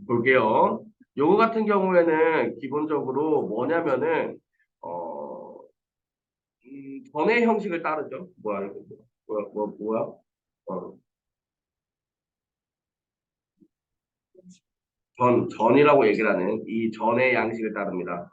볼게요. 요거 같은 경우에는 기본적으로 뭐냐면은 어, 전의 형식을 따르죠. 뭐야 이거 뭐야? 어, 전이라고 얘기를 하는 이 전의 양식을 따릅니다.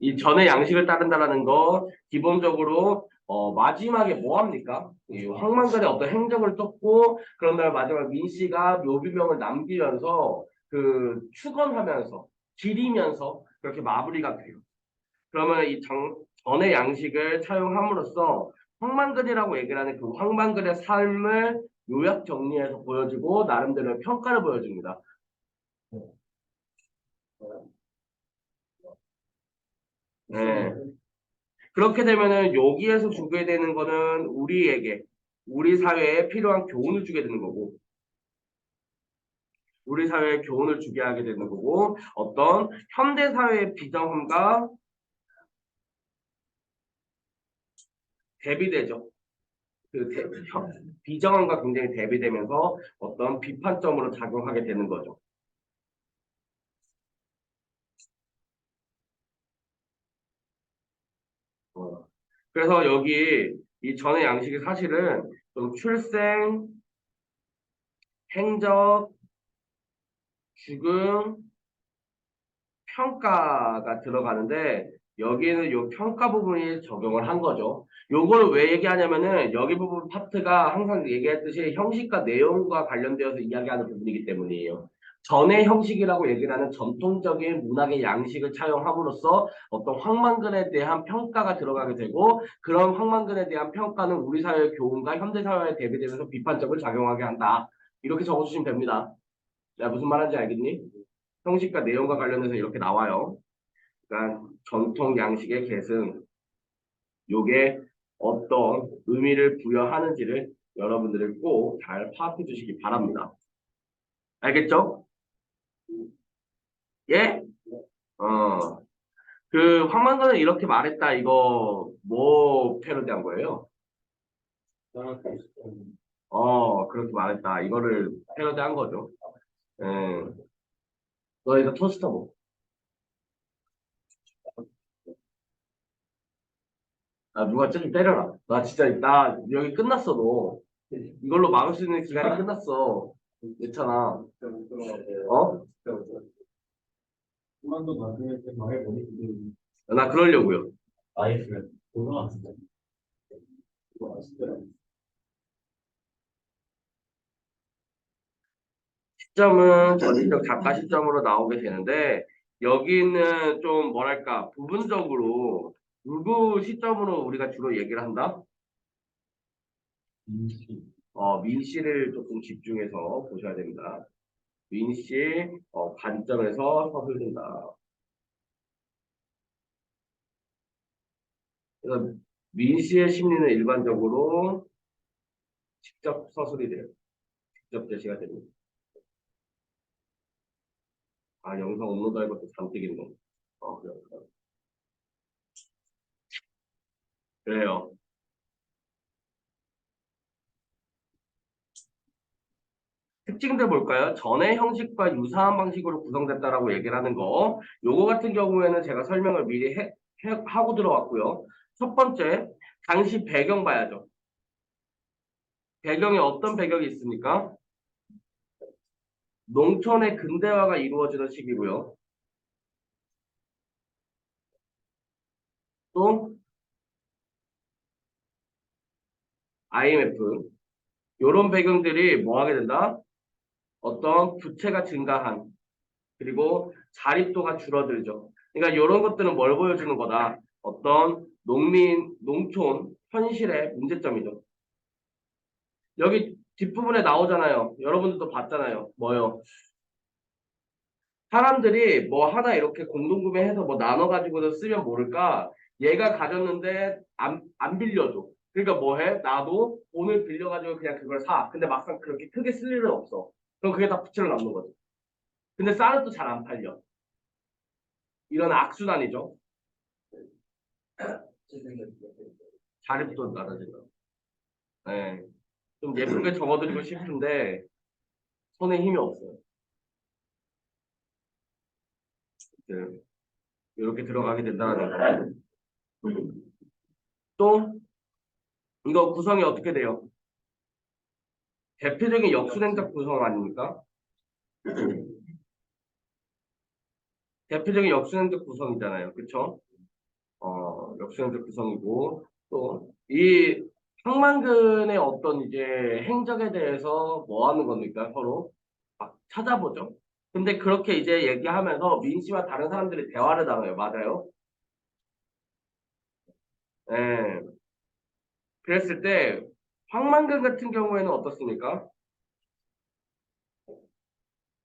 이 전의 양식을 따른다라는 거 기본적으로 마지막에 뭐 합니까? 이 황만간의 어떤 행적을 떴고 그런 다음에 마지막 민 씨가 묘비명을 남기면서 그 축원하면서 기리면서 그렇게 마무리가 돼요. 그러면 이 전의 양식을 차용함으로써 황만근이라고 얘기를 하는 그 황만근의 삶을 요약 정리해서 보여주고 나름대로 평가를 보여줍니다. 네. 그렇게 되면은 여기에서 주게 되는 거는 우리 사회에 필요한 교훈을 주게 되는 거고, 우리 사회에 교훈을 주게 하게 되는 거고, 어떤 현대 사회의 비정함과 대비되죠. 비정함과 굉장히 대비되면서 어떤 비판점으로 작용하게 되는 거죠. 어. 그래서 여기 이 전의 양식이 사실은 좀 출생, 행적, 죽음, 평가가 들어가는데 여기에는 요 평가 부분이 적용을 한 거죠. 요거를 왜 얘기하냐면은 여기 부분 파트가 항상 얘기했듯이 형식과 내용과 관련되어서 이야기하는 부분이기 때문이에요. 전의 형식이라고 얘기를 하는 전통적인 문학의 양식을 차용함으로써 어떤 황만근에 대한 평가가 들어가게 되고 그런 황만근에 대한 평가는 우리 사회의 교훈과 현대 사회에 대비되면서 비판적으로 작용하게 한다. 이렇게 적어주시면 됩니다. 내가 무슨 말하는지 알겠니? 형식과 내용과 관련해서 이렇게 나와요. 그러니까 전통 양식의 계승, 요게 어떤 의미를 부여하는지를 여러분들이 꼭 잘 파악해 주시기 바랍니다. 알겠죠? 예? 어, 그 황만가는 이렇게 말했다. 이거 뭐 패러디한 거예요? 그렇게 말했다. 이거를 패러디한 거죠. 예. 너 이거 토스터 뭐? 아, 누가 좀 때려라. 나 진짜 나 여기 끝났어 너. 이걸로 막을 수 있는 기간이 끝났어. 괜찮아. 어? 나 그러려고요. 시점은 전체적 작가 시점으로 나오게 되는데 여기는 좀 뭐랄까 부분적으로 누구 시점으로 우리가 주로 얘기를 한다? 민씨를 조금 집중해서 보셔야 됩니다. 민씨 관점에서 서술된다. 그래서 민씨의 심리는 일반적으로 직접 서술이 돼요. 직접 제시가 됩니다. 아, 영상 업로드할 것도 잠뜩이네. 그래요. 그래요. 특징들 볼까요? 전의 형식과 유사한 방식으로 구성됐다라고 얘기를 하는 거. 요거 같은 경우에는 제가 설명을 미리 하고 들어왔고요. 첫 번째, 당시 배경 봐야죠. 배경에 어떤 배경이 있습니까? 농촌의 근대화가 이루어지는 시기고요. 또 IMF. 요런 배경들이 뭐 하게 된다? 어떤 부채가 증가한 그리고 자립도가 줄어들죠. 그러니까 이런 것들은 뭘 보여주는 거다? 어떤 농촌 현실의 문제점이죠. 여기 뒷부분에 나오잖아요. 여러분들도 봤잖아요. 뭐요? 사람들이 뭐 하나 이렇게 공동구매해서 뭐 나눠가지고서 쓰면 모를까? 얘가 가졌는데 안 빌려줘. 그러니까 뭐 해? 나도 돈을 빌려가지고 그냥 그걸 사. 근데 막상 그렇게 크게 쓸 일은 없어. 그럼 그게 다 부채로 남는 거지. 근데 쌀은 또 잘 안 팔려. 이런 악순환이죠. 자립도 낮아진다. 네. 좀 예쁘게 적어드리고 싶은데 손에 힘이 없어요. 네, 이렇게 들어가게 된다는 거. 또 이거 구성이 어떻게 돼요? 대표적인 역수행적 구성 아닙니까? 대표적인 역수행적 구성이잖아요. 그쵸? 역수행적 구성이고 또 이 항만근의 어떤 이제 행적에 대해서 뭐 하는 겁니까? 서로 막 찾아보죠. 근데 그렇게 이제 얘기하면서 민 씨와 다른 사람들이 대화를 나눠요. 맞아요? 예. 그랬을 때 황만근 같은 경우에는 어떻습니까?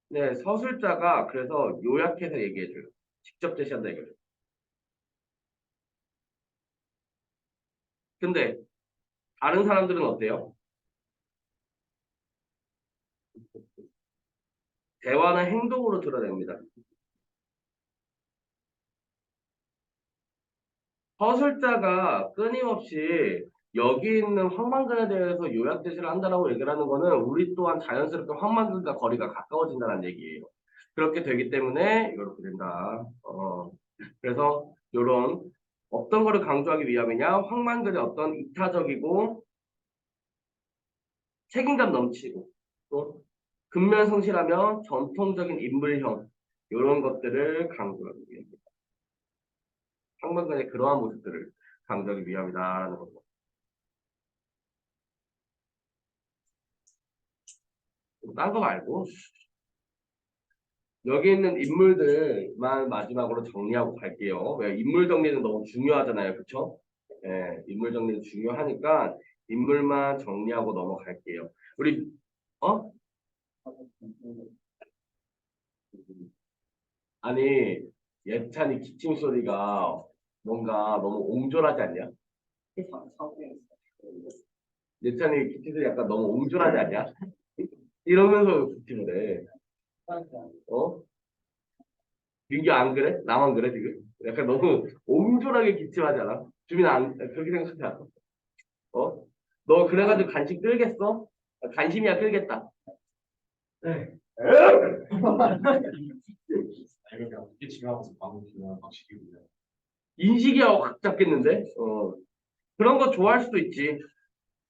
네, 서술자가 그래서 요약해서 얘기해줘요. 직접 제시한다 이거죠. 근데 다른 사람들은 어때요? 대화나 행동으로 드러냅니다. 서술자가 끊임없이 여기 있는 황만근에 대해서 요약 제시를 한다라고 얘기를 하는 거는 우리 또한 자연스럽게 황만근과 거리가 가까워진다는 얘기예요. 그렇게 되기 때문에 이렇게 된다. 그래서 이런 어떤 거를 강조하기 위함이냐? 황만근의 어떤 이타적이고 책임감 넘치고 또 근면 성실하며 전통적인 인물형 이런 것들을 강조하기 위함이다. 황만근의 그러한 모습들을 강조하기 위함이다라는 거죠. 딴 거 말고 여기 있는 인물들만 마지막으로 정리하고 갈게요. 왜 인물 정리는 너무 중요하잖아요. 그쵸? 예, 인물 정리는 중요하니까 인물만 정리하고 넘어갈게요. 우리 어? 아니 예찬이 기침 소리가 뭔가 너무 옹졸하지 않냐? 예찬이 기침 소리 약간 너무 옹졸하지 않냐? 이러면서 기침을 해. 어? 민규 안 그래? 나만 그래 지금? 약간 너무 옹졸하게 기침하잖아. 주민 안 그렇게 생각하지 않아? 어? 너 그래가지고 간식 끌겠어? 간심이야 끌겠다. 네. 이렇게 어떻게 지나가서 방금 그냥 확실히 그냥 인식이하고 각 잡겠는데? 그런 거 좋아할 수도 있지.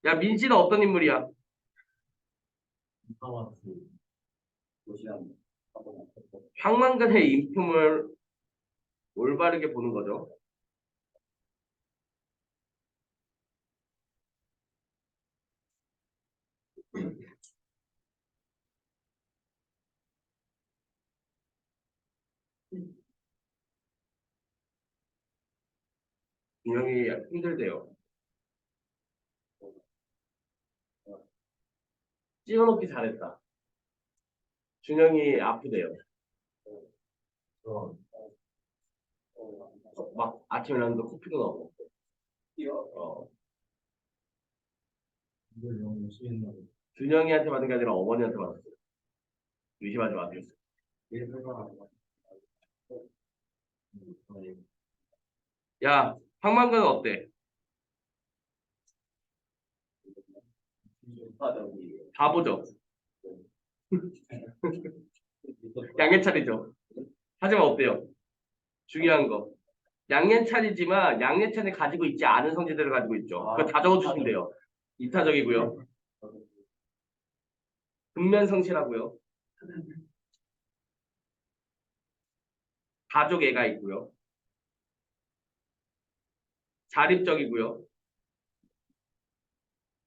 야, 민씨는 어떤 인물이야? 이상한 그 도시락 황만근의 인품을 올바르게 보는 거죠. 준영이 힘들대요. 찍어놓기 잘했다. 준영이 아프대요. 그런 막 아침에 일어났는데 코피도 나고. 어, 이걸 너무 쓰이는 준영이한테 받은 게 아니라 어머니한테 받았어요. 의심하지 마세요. 일 생각하고 야, 황만근은 어때? 바보죠? 양해찬이죠? 하지만 어때요? 중요한 거. 양예찬이지만 양예찬이 가지고 있지 않은 성질들을 가지고 있죠. 그거 다 적어주시면 돼요. 이타적이고요. 근면성실하고요. 가족애가 있고요. 자립적이고요.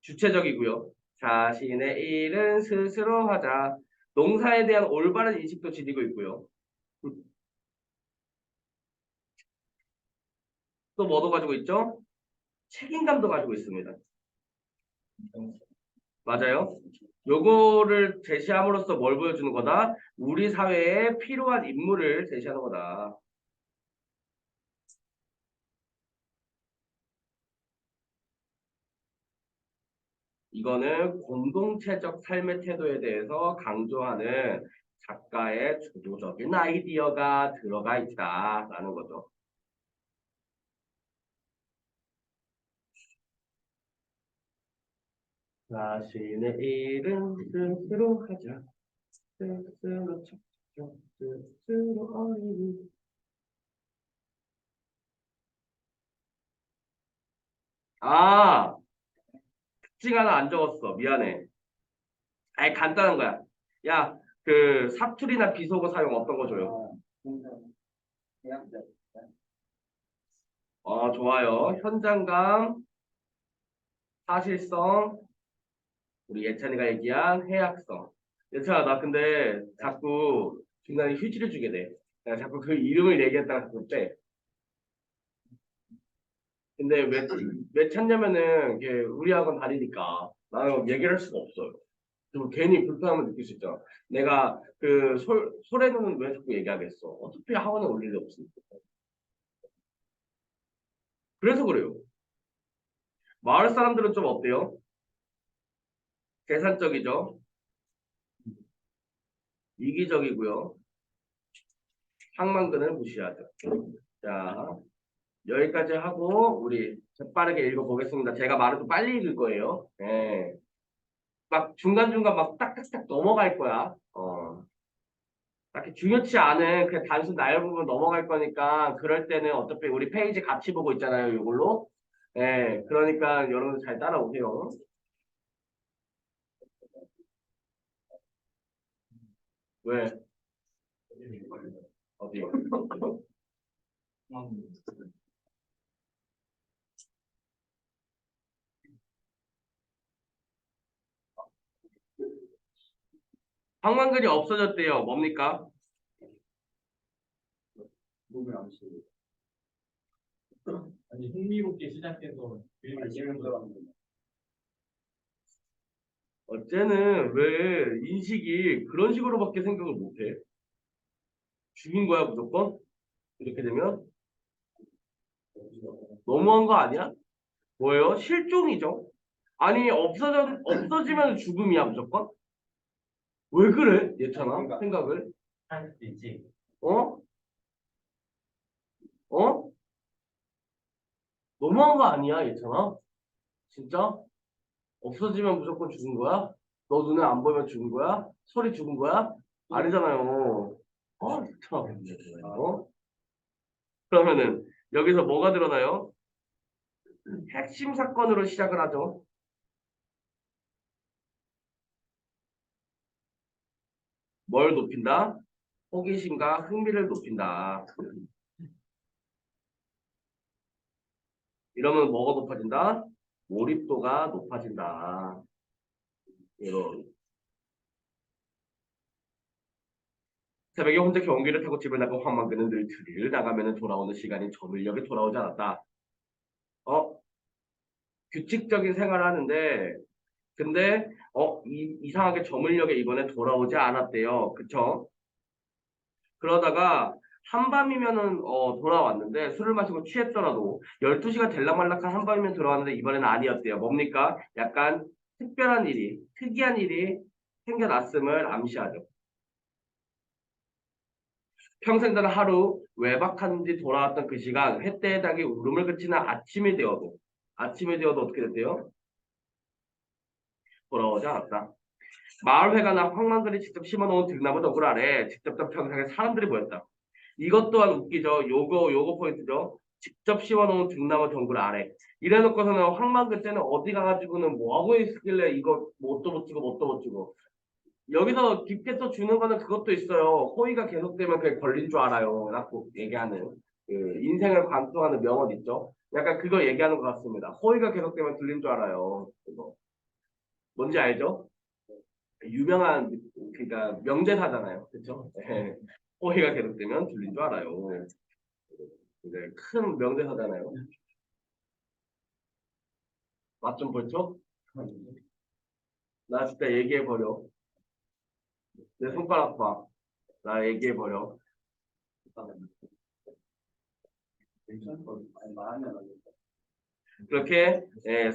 주체적이고요. 자신의 일은 스스로 하자. 농사에 대한 올바른 인식도 지니고 있고요. 또 뭐도 가지고 있죠? 책임감도 가지고 있습니다. 맞아요. 요거를 제시함으로써 뭘 보여주는 거다? 우리 사회에 필요한 인물을 제시하는 거다. 이거는 공동체적 삶의 태도에 대해서 강조하는 작가의 주도적인 아이디어가 들어가 있다라는 거죠. 자신의 일은 스스로 하자. 스스로 척척 스스로 어린이. 아, 특징 하나 안 적었어. 미안해. 아니, 간단한 거야. 야, 그 사투리나 비속어 사용 어떤 거 줘요? 좋아요. 현장감, 사실성, 우리 예찬이가 얘기한 해약성. 예찬아, 나 근데 자꾸 중간에 휴지를 주게 돼. 내가 자꾸 그 이름을 얘기했다가 자꾸 빼. 근데 왜 찾냐면은, 이게 우리 학원 다니니까 나는 얘기를 할 수가 없어요. 그리고 괜히 불편함을 느낄 수 있잖아. 내가 그 소래는 왜 자꾸 얘기하겠어? 어차피 학원에 올 일이 없으니까. 그래서 그래요. 마을 사람들은 좀 어때요? 계산적이죠? 이기적이고요. 상망근을 무시하죠. 자, 여기까지 하고 우리 빠르게 읽어보겠습니다. 제가 말을 좀 빨리 읽을 거예요. 예. 막 중간중간 막 딱딱딱 넘어갈 거야. 딱히 중요치 않은 그냥 단순 나열 부분 넘어갈 거니까 그럴 때는 어차피 우리 페이지 같이 보고 있잖아요. 이걸로. 예. 그러니까 여러분 잘 따라오세요. 왜? 어디? 황만근이 없어졌대요. 뭡니까? 몸을 안 쓰고. 아니 흥미롭게 시작해서 그림을 그리는 거. 어째는 왜 인식이 그런 식으로밖에 생각을 못해? 죽인 거야 무조건? 이렇게 되면 너무한 거 아니야? 뭐예요? 실종이죠. 아니 없어지면 죽음이야 무조건? 왜 그래? 예찬아 생각을? 할 수도 있지. 어? 어? 너무한 거 아니야 예찬아? 진짜? 없어지면 무조건 죽은 거야? 너 눈에 안 보이면 죽은 거야? 소리 죽은 거야? 아니잖아요. 진짜. 그러면은 여기서 뭐가 드러나요? 핵심 사건으로 시작을 하죠. 뭘 높인다? 호기심과 흥미를 높인다. 이러면 뭐가 높아진다? 몰입도가 높아진다. 이런. 새벽에 혼자 경기를 타고 집을 나가 황망대는 늘 들을 나가면 돌아오는 시간이 저물녘에 돌아오지 않았다. 어? 규칙적인 생활을 하는데 근데 이상하게 저물녘에 이번에 돌아오지 않았대요. 그쵸? 그러다가 한밤이면은 돌아왔는데 술을 마시고 취했더라도 12시가 될락말락한 한밤이면 돌아왔는데 이번에는 아니었대요. 뭡니까? 약간 특별한 일이, 특이한 일이 생겨났음을 암시하죠. 평생들 하루 외박한 뒤 돌아왔던 그 시간 햇대의 닭이 울음을 그치는 아침이 되어도 어떻게 됐대요? 돌아오지 않았다. 마을회관나 황만들이 직접 심어놓은 들나무 덕을 아래 직접적 평상에 사람들이 모였다. 이것 또한 웃기죠. 요거 포인트죠. 직접 심어놓은 등나무 덩굴 아래. 이래놓고서는 황만근 때는 어디 가가지고는 뭐하고 있길래 이거 뭣도 못 주고 뭣도 못 주고. 여기서 깊게 또 주는 거는 그것도 있어요. 호의가 계속되면 그게 걸린 줄 알아요. 라고 얘기하는 그 인생을 관통하는 명언 있죠. 약간 그거 얘기하는 것 같습니다. 호의가 계속되면 들린 줄 알아요. 그거. 뭔지 알죠? 유명한 그러니까 명대사잖아요. 그렇죠? 호의가 계속되면 들린 줄 알아요. 네, 큰 명대사잖아요. 맛 좀 볼죠? 나 진짜 얘기해버려. 내 손가락 봐. 나 얘기해버려. 그렇게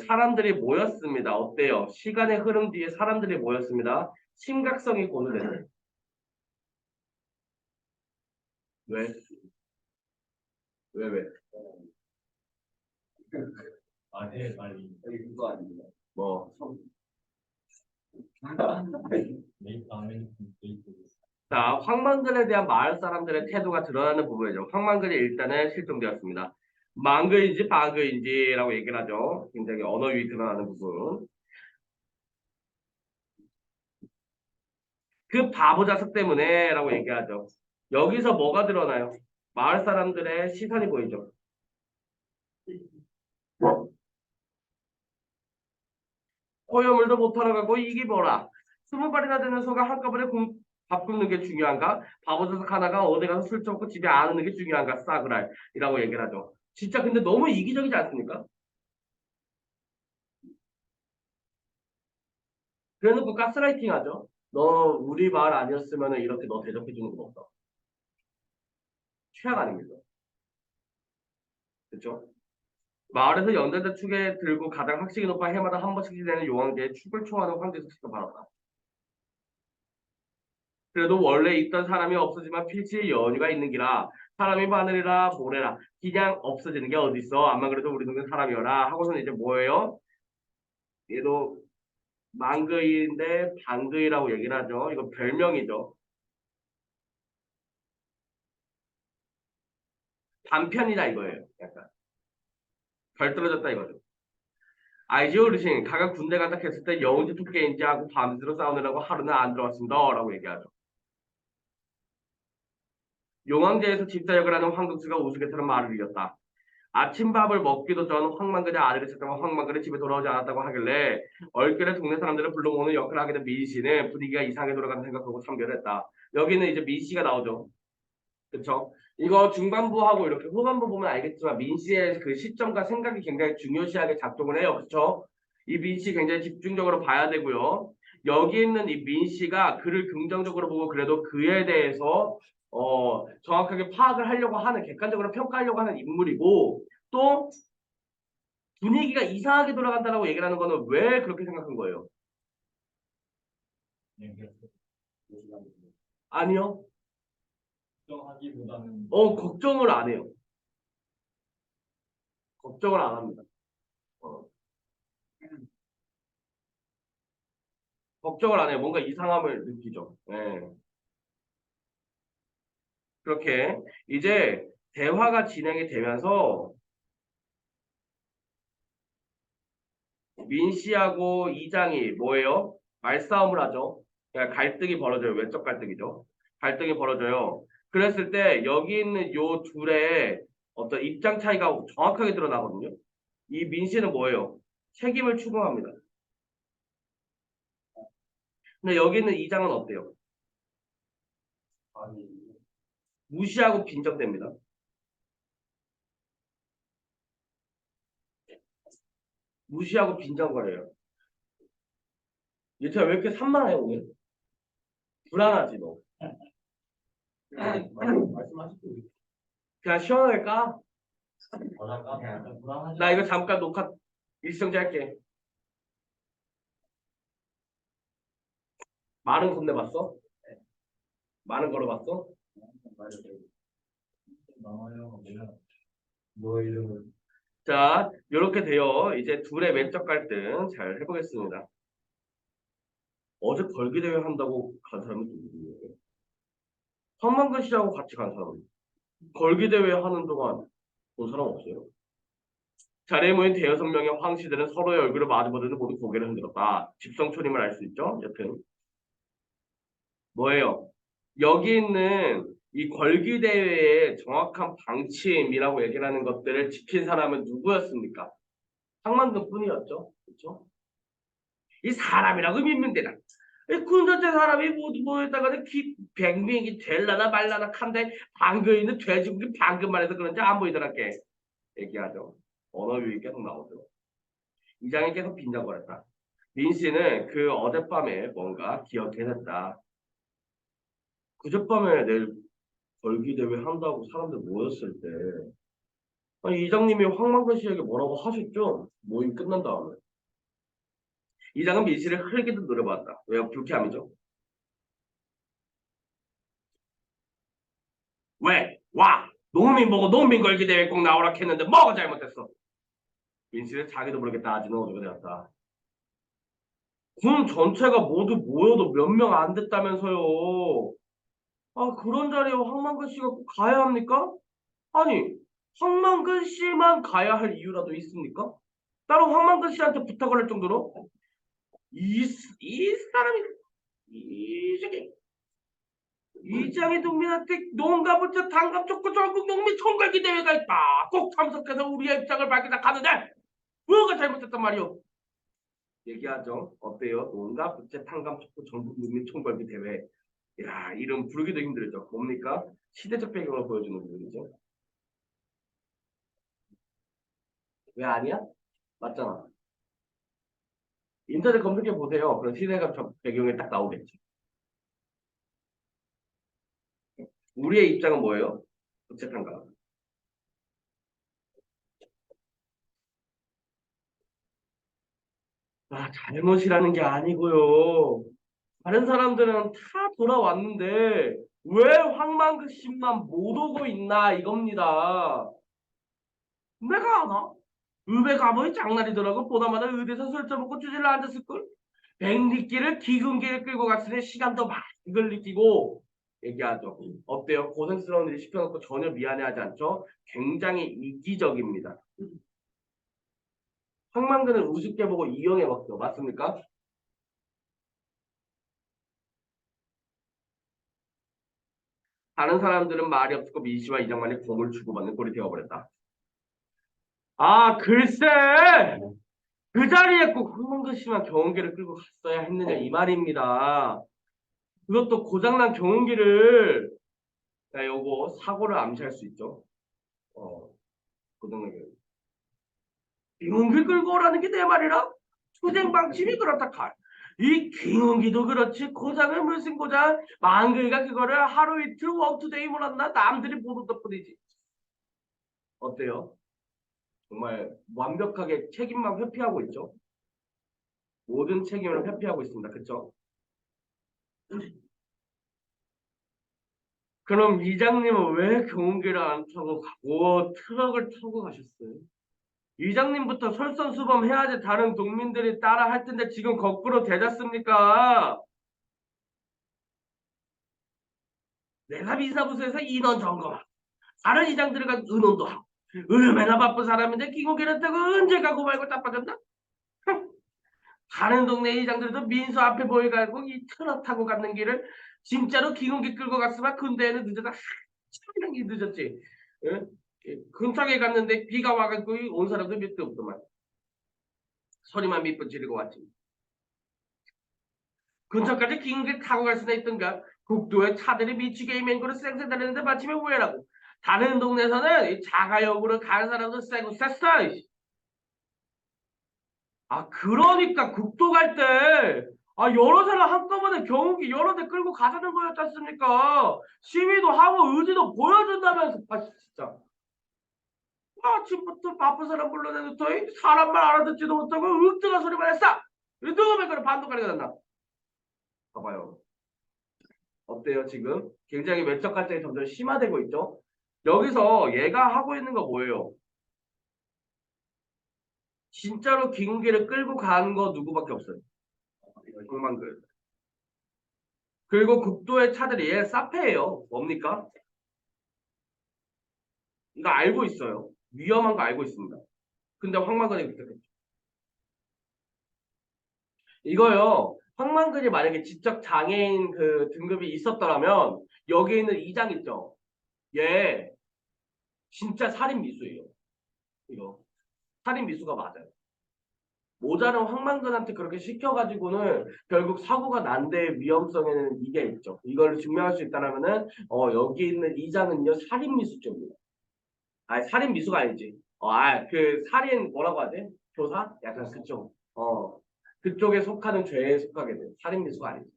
사람들이 모였습니다. 어때요? 시간의 흐름 뒤에 사람들이 모였습니다. 심각성이 고조되네. 왜? 왜? 아, 네, 빨리. 뭐? 자, 황만근에 대한 마을 사람들의 태도가 드러나는 부분이죠. 황만근이 일단은 실종되었습니다. 망근인지 바근인지라고 얘기를 하죠. 굉장히 언어 유희 드러나는 부분. 그 바보 자석 때문에라고 얘기하죠. 여기서 뭐가 드러나요? 마을 사람들의 시선이 보이죠. 소유물도 못하러 가고 이게 뭐라. 20발이나 되는 소가 한꺼번에 밥 굶는 게 중요한가? 바보 자석 하나가 어디 가서 술 처먹고 집에 안 오는 게 중요한가? 싸구랄이라고 얘기를 하죠. 진짜 근데 너무 이기적이지 않습니까? 그래놓고 가스라이팅 하죠. 너 우리 마을 아니었으면 이렇게 너 대접해 주는 거 없어. 최악 아닙니까? 그렇죠? 마을에서 연대대 축에 들고 가장 학식이 높아 해마다 한 번씩 지내는 용왕제의 축을 초하는 황제에서 직접 받았다. 그래도 원래 있던 사람이 없어지만 필치의 연유가 있는 기라 사람이 많으리라 모래라 그냥 없어지는 게 어딨어 암만 그래도 우리 동네 사람이어라 하고서는 이제 뭐예요? 얘도 망그이인데 방그이라고 얘기를 하죠. 이거 별명이죠. 단편이다 이거예요. 약간 별 떨어졌다 이거죠. 알지요 어르신 가가 군대 간다 했을 때 영웅지 토끼인지 하고 밤새도록 싸우느라고 하루는 안 들어왔습니다 라고 얘기하죠. 용왕제에서 집사역을 하는 황덕수가 우스갯소리 말을 이겼다. 아침밥을 먹기도 전 황만근의 아들이 있었다고 황만근이 집에 돌아오지 않았다고 하길래 얼결에 동네 사람들을 불러모으는 역할을 하게 된 민씨는 분위기가 이상하게 돌아가는 생각하고 참견을 했다. 여기는 이제 민씨가 나오죠. 그쵸? 이거 중반부하고 이렇게 후반부 보면 알겠지만 민씨의 그 시점과 생각이 굉장히 중요시하게 작동을 해요. 그쵸? 이 민씨 굉장히 집중적으로 봐야 되고요. 여기 있는 이 민씨가 그를 긍정적으로 보고 그래도 그에 대해서 정확하게 파악을 하려고 하는 객관적으로 평가하려고 하는 인물이고 또 분위기가 이상하게 돌아간다라고 얘기를 하는 거는 왜 그렇게 생각한 거예요? 아니요. 걱정하기보다는 걱정을 안 해요. 걱정을 안 합니다. 어, 걱정을 안 해요. 뭔가 이상함을 느끼죠. 예. 그렇게 이제 대화가 진행이 되면서 민 씨하고 이장이 뭐예요? 말싸움을 하죠. 그러니까 갈등이 벌어져요. 외적 갈등이죠. 갈등이 벌어져요. 그랬을 때 여기 있는 요 둘의 어떤 입장 차이가 정확하게 드러나거든요. 이 민 씨는 뭐예요? 책임을 추구합니다. 근데 여기 있는 이장은 어때요? 많이 무시하고 빈정댑니다. 무시하고 빈정거려요. 얘가 왜 이렇게 산만해 오늘? 불안하지 너. 말씀하시고 그냥 시원하게 까. 불안하지 나 이거 잠깐 녹화 일정지 할게. 말은 건네봤어? 말은 걸어봤어? 나와요. 뭐 이름은 자, 이렇게 돼요. 이제 둘의 외적 갈등 잘 해보겠습니다. 어제 걸기대회 한다고 간 사람이 누구예요? 황만근 씨하고 같이 간 사람은 걸기대회 하는 동안 본 사람 없어요. 자리에 모인 대여섯 명의 황씨들은 서로의 얼굴을 마주보더니 모두 고개를 흔들었다. 집성촌임을 알 수 있죠? 여튼 뭐예요? 여기 있는 이 걸기대회의 정확한 방침이라고 얘기를 하는 것들을 지킨 사람은 누구였습니까? 황만근 뿐이었죠. 그렇죠? 이 사람이라고 믿는 데다. 군전체 사람이 모두 모였다가 백명이 될라나 말라나 한데 방금 있는 돼지고기 방금만 해서 그런지 안 보이더라게 얘기하죠. 언어 유희 계속 나오죠. 이장이 계속 빈정거렸다. 민 씨는 그 어젯밤에 뭔가 기억해냈다. 그젯밤에 내일 걸기대회 한다고 사람들 모였을 때 아니 이장님이 황만근 씨에게 뭐라고 하셨죠? 모임 끝난 다음에. 이장은 민 씨를 흘기듯 노려봤다. 왜요? 불쾌함이죠. 왜? 와! 농민 보고 농민 걸기대회 꼭 나오라 했는데 뭐가 잘못했어? 민 씨는 자기도 모르게 따지는 어조가 되었다. 군 전체가 모두 모여도 몇 명 안 됐다면서요. 아, 그런 자리에 황만근 씨가 꼭 가야 합니까? 아니, 황만근 씨만 가야 할 이유라도 있습니까? 따로 황만근 씨한테 부탁을 할 정도로 이 사람이 이 저기 이장희 동민한테 농가부터 단감 쫓고 전국 농민 총괄기 대회가 있다. 꼭 참석해서 우리의 입장을 밝히자 하는데 뭐가 잘못됐단 말이오? 얘기하죠. 어때요? 농가 부채 탕감 촉구 전국 농민 총괄기 대회. 야, 이름 부르기도 힘들죠. 뭡니까? 시대적 배경을 보여주는 부분이죠. 왜 아니야? 맞잖아. 인터넷 검색해 보세요. 그런 시대적 배경에 딱 나오겠지. 우리의 입장은 뭐예요? 부채 탕감. 아, 잘못이라는 게 아니고요. 다른 사람들은 다 돌아왔는데 왜 황만그 씨만 못 오고 있나 이겁니다. 내가 아나? 의회 가보니 장날이더라고. 보다마다 의대에서 술 처먹고 주질러 앉았을걸. 백리길을 기근길을 끌고 갔으니 시간도 많이 걸리고 얘기하죠. 어때요? 고생스러운 일 시켜놓고 전혀 미안해하지 않죠? 굉장히 이기적입니다. 황만근을 우습게 보고 이용해 먹죠. 맞습니까? 다른 사람들은 말이 없고 민씨와 이장만이 공을 주고받는 꼴이 되어버렸다. 아, 글쎄! 그 자리에 꼭 황만근 씨만 경운기를 끌고 갔어야 했느냐 이 말입니다. 그것도 고장난 경운기를 야, 요거 사고를 암시할 수 있죠. 어, 고장난 경운기. 경운기 끌고 오라는 게 내 말이라? 투쟁 방침이 그렇다 칼. 이 경운기도 그렇지 고장을 무슨 고장 망그이가 그거를 하루 이틀 워크투데이 몰았나 남들이 보도 덕분이지. 어때요? 정말 완벽하게 책임만 회피하고 있죠. 모든 책임을 회피하고 있습니다. 그쵸? 그럼 이장님은 왜 경운기를 안 타고 가고 트럭을 타고 가셨어요? 이장님부터 솔선수범해야지 다른 동민들이 따라 할 텐데 지금 거꾸로 되졌습니까? 내가 민사부서에서 인원 점검하고 다른 이장들과 의논도 하고 얼마나 바쁜 사람인데 기고기를 타고 언제 가고 말고 자빠졌나? 다른 동네 이장들도 민수 앞에 보여가지고 이 트럭 타고 가는 길을 진짜로 기공기 끌고 갔으면 근대에는 늦어서 한참 늦었지. 응? 근처에 갔는데 비가 와가지고 온 사람도 몇 대 없더만. 소리만 몇 번 지르고 왔지. 근처까지 기공기 타고 갈 수나 있던가. 국도에 차들이 미치게 맹구를 쌩쌩 달리는데 마침에 우회라고. 다른 동네에서는 이 자가용으로 가는 사람도 쌩고 쐈어. 아, 그러니까 국도 갈 때, 아, 여러 사람 한꺼번에 경운기 여러 대 끌고 가자는 거였지 않습니까? 시위도 하고 의지도 보여준다면서, 아, 진짜. 아침부터 바쁜 사람 불러내놓더니 사람 말 알아듣지도 못하고 윽등한 소리만 했어! 누구면 그래 반동가리가 났나? 봐봐요. 어때요, 지금? 굉장히 외적 갈등이 점점 심화되고 있죠? 여기서 얘가 하고 있는 거 뭐예요? 진짜로 기공기를 끌고 가는 거 누구밖에 없어요. 황만근. 그리고 국도의 차들이 얘 사페예요. 뭡니까? 이거 알고 있어요. 위험한 거 알고 있습니다. 근데 황만근이 그렇게 됐죠. 이거요. 황만근이 만약에 지적 장애인 그 등급이 있었더라면 여기 있는 이장 있죠. 얘 진짜 살인 미수예요. 이거 살인 미수가 맞아요. 모자란 황만근한테 그렇게 시켜가지고는 결국 사고가 난 데의 위험성에는 이게 있죠. 이걸 증명할 수 있다면은 여기 있는 이장은요 살인 미수죄입니다. 아니 살인 미수가 아니지. 그 살인 뭐라고 하지? 교사? 약간 그쪽. 그쪽에 속하는 죄에 속하게 돼. 살인 미수가 아니지.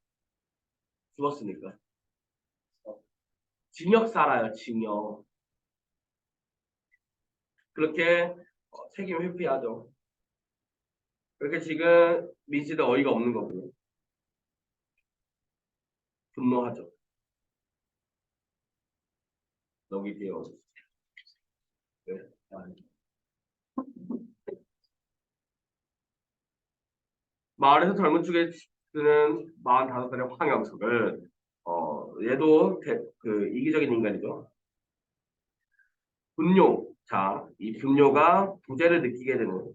죽었으니까. 징역 살아요. 징역. 그렇게 책임 회피하죠. 그렇게 지금 민씨도 어이가 없는 거고요. 분노하죠. 너기 귀여워. 네. 아, 마을에서 젊은 축에 드는 45살의 황영석은 얘도 그 이기적인 인간이죠. 분뇨. 자, 이 분뇨가 부재를 느끼게 되는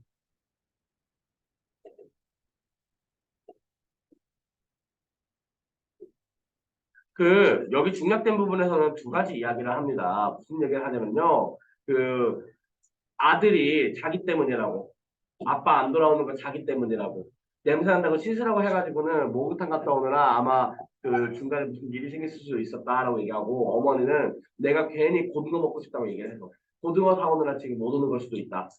여기 중략된 부분에서는 두 가지 이야기를 합니다. 무슨 얘기를 하냐면요. 그 아들이 자기 때문이라고. 아빠 안 돌아오는 거 자기 때문이라고. 냄새 난다고 씻으라고 해가지고는 목욕탕 갔다 오느라 아마 그 중간에 무슨 일이 생길 수도 있었다라고 얘기하고 어머니는 내가 괜히 고등어 먹고 싶다고 얘기를 해서 고등어 사오느라 지금 못 오는 걸 수도 있다.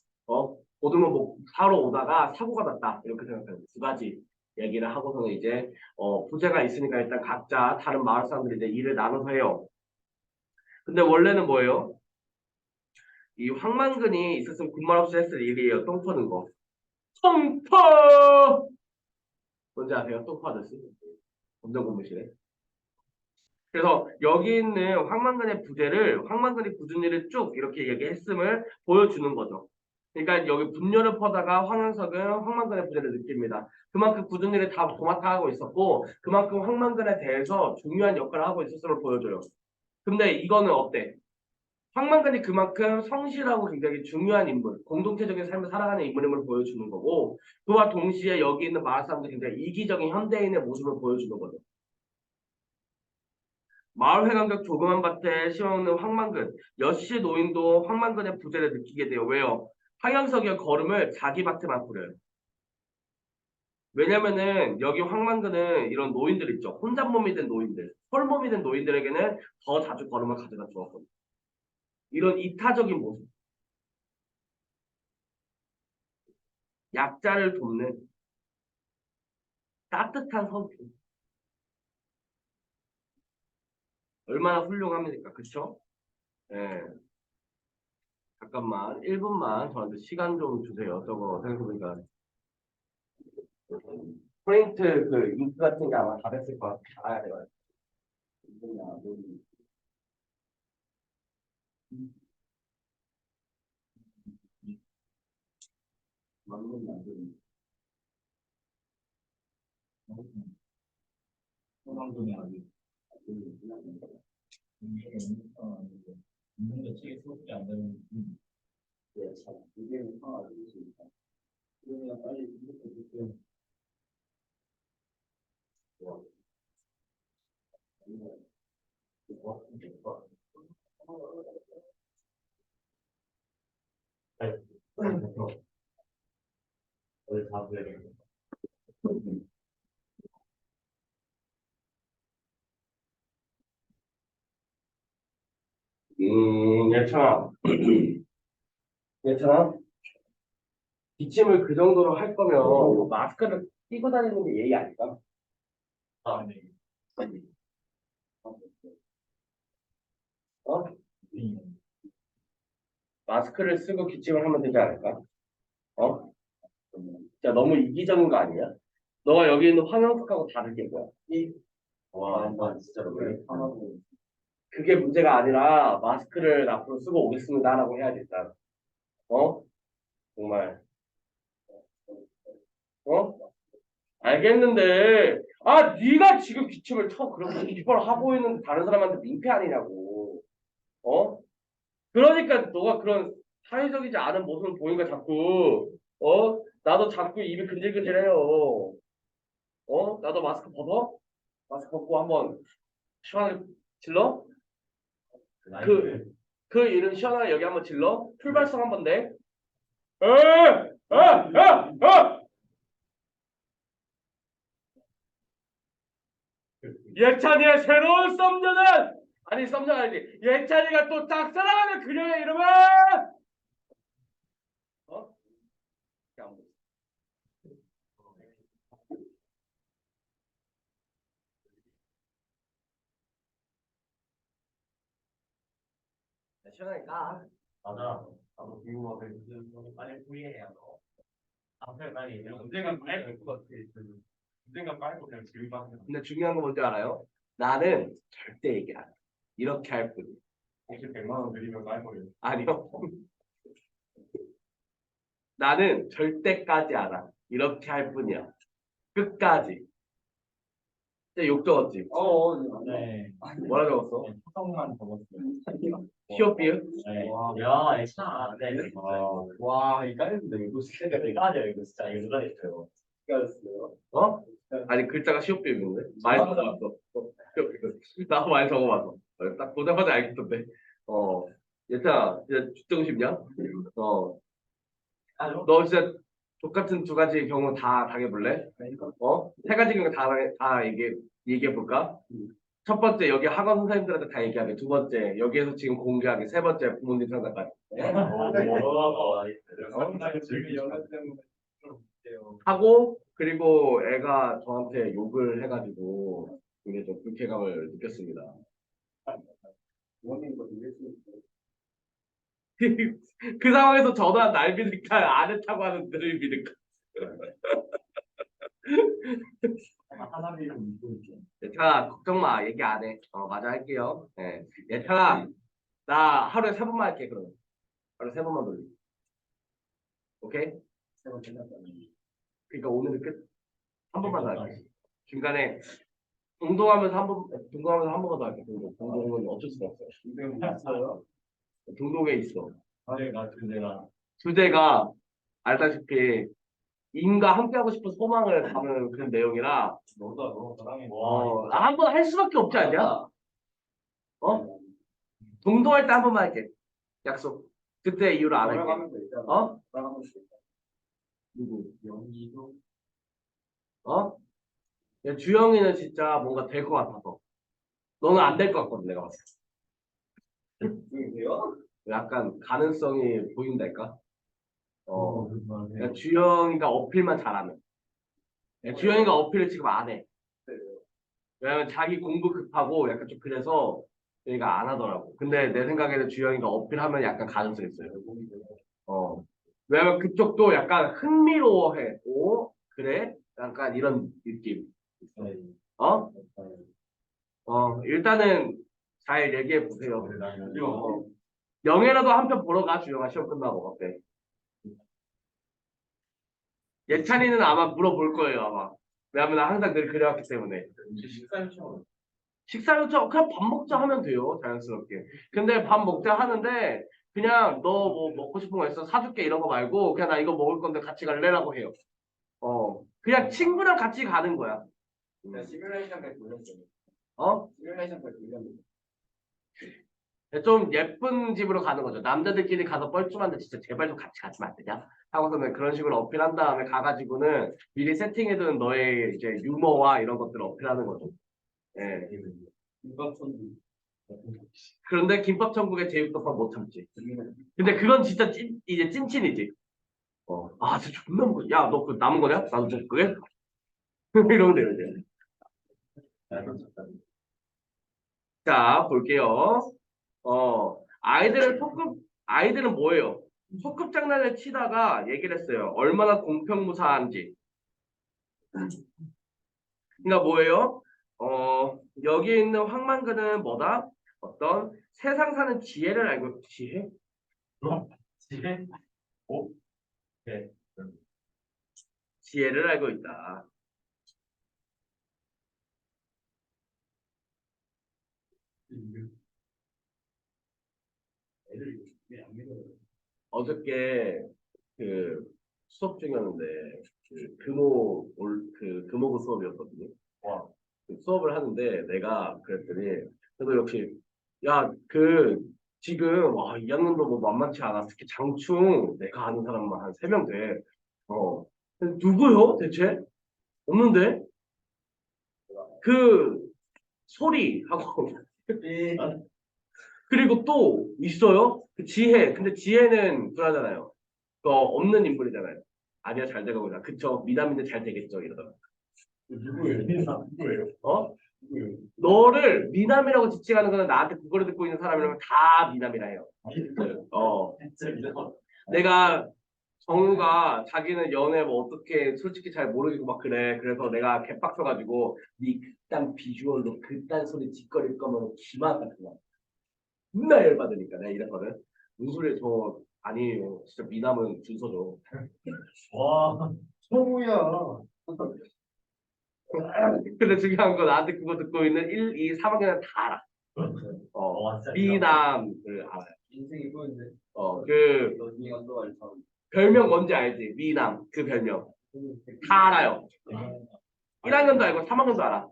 고등어 사러 오다가 사고가 났다. 이렇게 생각해요. 두 가지 얘기를 하고서는 이제 부재가 있으니까 일단 각자 다른 마을 사람들이 이제 일을 나눠서 해요. 근데 원래는 뭐예요? 이 황만근이 있었으면 군말 없이 했을 일이에요. 똥 퍼는 거. 똥 퍼! 뭔지 아세요? 똥 퍼아저씨? 검정 고무실에. 그래서 여기 있는 황만근의 부재를 황만근이 굳은 일을 쭉 이렇게 얘기했음을 보여주는 거죠. 그러니까 여기 분뇨를 퍼다가 황현석은 황만근의 부재를 느낍니다. 그만큼 굳은 일을 다 도맡아 하고 있었고 그만큼 황만근에 대해서 중요한 역할을 하고 있었음을 보여줘요. 근데 이거는 어때? 황만근이 그만큼 성실하고 굉장히 중요한 인물, 공동체적인 삶을 살아가는 인물임을 보여주는 거고 그와 동시에 여기 있는 마을 사람들이 굉장히 이기적인 현대인의 모습을 보여주는 거죠. 마을 회관격 조그만 밭에 심어놓는 황만근, 여씨 노인도 황만근의 부재를 느끼게 돼요. 왜요? 황영석의 걸음을 자기 밭에만 뿌려요. 왜냐면은 여기 황만근은 이런 노인들 있죠. 혼잣몸이 된 노인들, 홀몸이 된 노인들에게는 더 자주 걸음을 가져다 주었거든요. 이런 이타적인 모습, 약자를 돕는 따뜻한 성품, 얼마나 훌륭합니까? 그쵸? 예. 잠깐만, 1분만 저한테 시간 좀 주세요. 저거 생각해보니까. 프린트 그 잉크 같은 게 아마 다 됐을 것 같아. 아, 네. 소방동이 아직 있는 것 책에 수업이 안 되는 네, 참 이게 상황이 있습니다. 그러면 빨리 이렇게 이렇게 어디 다 보여요. 예찬아, 예찬아, 기침을 그 정도로 할 거면 마스크를 끼고 다니는 게 예의 아닐까? 아, 네. 어? 마스크를 쓰고 기침을 하면 되지 않을까? 어? 야, 너무 이기적인 거 아니야? 너가 여기 있는 황영석하고 다르게 뭐야? 와, 나 진짜로 왜 하나도 그게 문제가 아니라 마스크를 앞으로 쓰고 오겠습니다라고 해야지 일단. 어? 정말. 어? 알겠는데, 네가 지금 기침을 쳐 그렇게 기침을 하고 있는데 다른 사람한테 민폐 아니냐고. 어? 그러니까 너가 그런 사회적이지 않은 모습을 보니까 자꾸, 나도 자꾸 입이 근질근질해요. 나도 마스크 벗어? 마스크 벗고 한번 시원하게 질러? 그, 그 이름 시원하게 여기 한번 질러? 출발성 한번 내? 에! 에! 에! 에! 예찬이의 새로운 썸녀는 아니 썸녀 아니지 예찬이가 또 짝사랑하는 그녀의 이름은 어? 시원하게 까. 맞아. 나도 궁금하게 빨리 후회해야 너. 앞에 빨리 언젠간 빨리 될것 같아. 언젠간 빨리 그냥 지금 봐. 근데 중요한 건 뭔지 알아요? 나는 절대 얘기 안 해. 이렇게 할 뿐. 혹시 100만 원 드리면 빨리 버려. 아니요. 나는 절대 까지 않아. 이렇게 할 뿐이야. 끝까지. 진짜 욕 적었지. 네. 뭐라 적었어? 초성만 적었어요. 시오피읍? 네. 야, 액션. 네. 와, 이거 까였는데 이거 진짜 까요 이거 진짜 이거 누가 했어요? 까였어요. 어? 아니 글자가 시오피읍인데 많이 적어봤어. 나도 많이 적어봤어. 딱 보자마자 알겠던데. 얘들아 진짜 죽고 싶냐? 너 진짜 똑같은 두 가지 경우 다 당해볼래? 세 가지 경우 다 얘기해 볼까? 첫 번째 여기 학원 선생님들한테 다 얘기하게. 두 번째 여기에서 지금 공개하게. 세 번째 부모님 상담까지 하고, 그리고 애가 저한테 욕을 해가지고 굉장히 좀 불쾌감을 느꼈습니다. 그 상황에서 전화 날 믿을까 안 했다고 하는 들을 믿을까? 예찬아 걱정 마, 얘기 안 해. 맞아 할게요. 네. 예찬아 나 하루에 3번만 할게. 그러면 하루에 3번만 돌리. 오케이? 그러니까 오늘은 끝. 한 번만 더 할게. 중간에 동동하면서 한 번만 더 할게. 동동은 어쩔 수가 없어요. 동동에 있어. 주제가 알다시피 인과 함께하고 싶은 소망을 담은 그런 내용이라 한 번 할 수밖에 없지 않냐? 동동할 때 한 번만 할게. 약속. 그때 이후로 안 할게. 누구? 야, 주영이는 진짜 뭔가 될 것 같아서. 너는 안 될 것 같거든, 내가 봤을 때. 약간 가능성이 보인달까? 야, 주영이가 어필만 잘하면. 야, 주영이가 어필을 지금 안 해. 왜냐면 자기 공부 급하고 약간 좀 그래서 얘가 안 하더라고. 근데 내 생각에는 주영이가 어필하면 약간 가능성 있어요. 왜냐면 그쪽도 약간 흥미로워해. 오, 그래? 약간 이런 느낌. 어? 일단은 잘 얘기해 보세요. 영예라도 한 편 보러 가, 주영아, 시험 끝나고. 어때? 예찬이는 아마 물어볼 거예요, 아마. 왜냐면 나 항상 늘 그래왔기 때문에. 식사 요청, 그냥 밥 먹자 하면 돼요, 자연스럽게. 근데 밥 먹자 하는데, 그냥 너 뭐 먹고 싶은 거 있어? 사줄게 이런 거 말고, 그냥 나 이거 먹을 건데 같이 갈래라고 해요. 그냥 친구랑 같이 가는 거야. 시뮬레이션까지 돌렸어요. 어? 시뮬레이션까지 돌렸는데. 좀 예쁜 집으로 가는 거죠. 남자들끼리 가서 뻘쭘한데 진짜 제발 좀 같이 갔으면 안 되냐? 하고서는 그런 식으로 어필한 다음에 가가지고는 미리 세팅해둔 너의 이제 유머와 이런 것들을 어필하는 거죠. 예. 그런데 김밥 천국의 제육덮밥 못 참지. 근데 그건 진짜 이제 찐친이지. 진짜 존나 먹고. 야, 너 그 남은 거냐? 나도 좀 그래? 이러면 돼요, 이제. 자, 볼게요. 아이들은 뭐예요? 소꿉장난을 치다가 얘기를 했어요. 얼마나 공평무사한지. 그러니까 뭐예요? 여기 있는 황만근은 뭐다? 어떤 세상 사는 지혜를 알고, 지혜? 집에? 오? 네. 지혜를 알고 있다. 어저께 그 수업 중이었는데 그 금호고 수업이었거든요. 그 수업을 하는데 내가 그랬더니 그래도 역시 야 지금 2학년도 뭐 만만치 않아. 특히 장충 내가 아는 사람만 한 3명 돼. 근데 누구요 대체? 없는데 그 소리 하고 그리고 또 있어요 그 지혜. 근데 지혜는 불하잖아요. 없는 인물이잖아요. 아니야 잘 돼가고 있다. 그쵸 미남인데 잘 되겠죠 이러더라. 누구예요? 누구예요? 너를 미남이라고 지칭하는 거는 나한테 그거를 듣고 있는 사람이라면 다 미남이라 해요. 내가 정우가 자기는 연애 뭐 어떻게 솔직히 잘 모르겠고 막 그래. 그래서 내가 개빡쳐가지고 네 그딴 비주얼로 그딴 소리 짓거릴 거면 기만 같은 거. 존나 열받으니까 내가 이랬거든. 무슨 소리야 저 아니에요. 진짜 미남은 준서죠. 와, 성우야. 근데 중요한 건 나한테 그거 듣고 있는 1, 2, 3학년은 다 알아. 진짜 미남, 알아요. 인생이 보이는데. 너 또 알죠? 별명 뭔지 알지? 미남, 그 별명. 다 알아요. 1학년도 알고 3학년도 알아.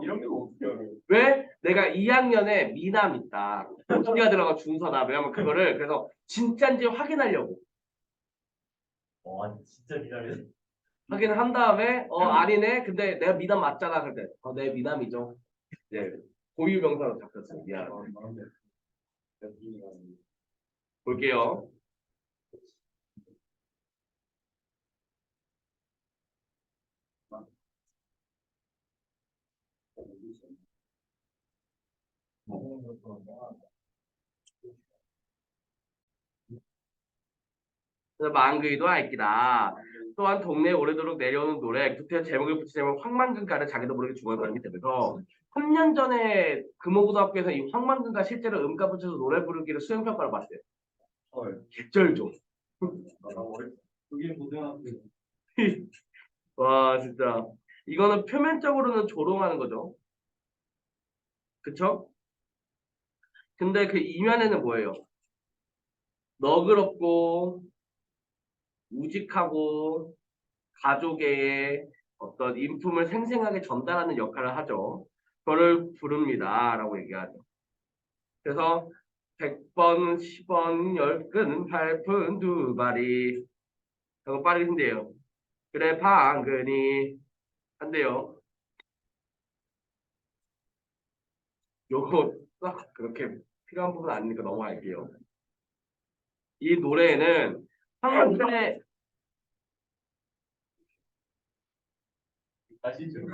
이런 게 어떻게 알아? 왜? 내가 2학년에 미남 있다. 어디가 들어가 준서나. 왜냐면 그거를 그래서 진짜인지 확인하려고. 진짜 기다려. 확인을 한 다음에 아니네. 근데 내가 미남 맞잖아. 그때 내 미남이죠. 이제 고유 명사로 잡혔어요. 미안. 볼게요. 그래서 망그이도 알기다. 또한 동네에 오래도록 내려오는 노래, 그때 제목을 붙이자면 황만근가를 자기도 모르게 중얼거리게 되면서 3년 전에 금호고등학교에서 이 황만근가 실제로 음가 붙여서 노래 부르기를 수행평가를 봤어요. 개쩔죠. 그게 고등학교. 와 진짜 이거는 표면적으로는 조롱하는 거죠. 그쵸? 근데 그 이면에는 뭐예요? 너그럽고 우직하고 가족의 어떤 인품을 생생하게 전달하는 역할을 하죠. 그거를 부릅니다라고 얘기하죠. 그래서 100번, 10번, 10근, 8푼, 2마리. 이거 빠르게 쓴대요. 그래, 방근이. 한대요. 요거 딱 그렇게 필요한 부분 아니니까 넘어갈게요. 이 노래에는 황만근의 아시죠?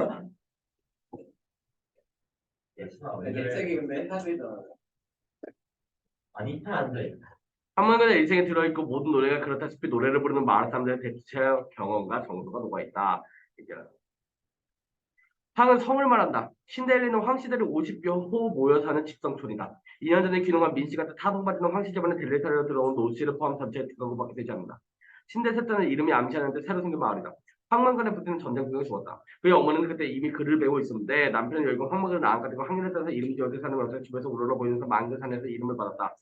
갑자기 근데 헷갈리잖아. 아니, 안 돼. 황만근의 인생에 들어있고 모든 노래가 그렇다시피 노래를 부르는 많은 사람들의 대체적 경험과 정서가 녹아있다. 얘기하죠. 황은 성을 말한다. 신데렐라는 황씨들이 50여 호 모여 사는 집성촌이다. 2년 전에 귀농한 민씨 같은 타동받이는 황씨 집안에 델레타리로 들어온 노씨를 포함 전체에 두가구밖에 되지 않는다. 신대세자는 이름이 암시하는데 새로 생긴 마을이다. 황만간에 붙은 전쟁 중에 죽었다. 그의 어머니는 그때 이미 글을 배우고 있었는데 남편은 열고 황만간을 낳아가지고 항일에 따라서 이름이 지어져 사는 것을 집에서 우러러 보이면서 만근산에서 이름을 받았다.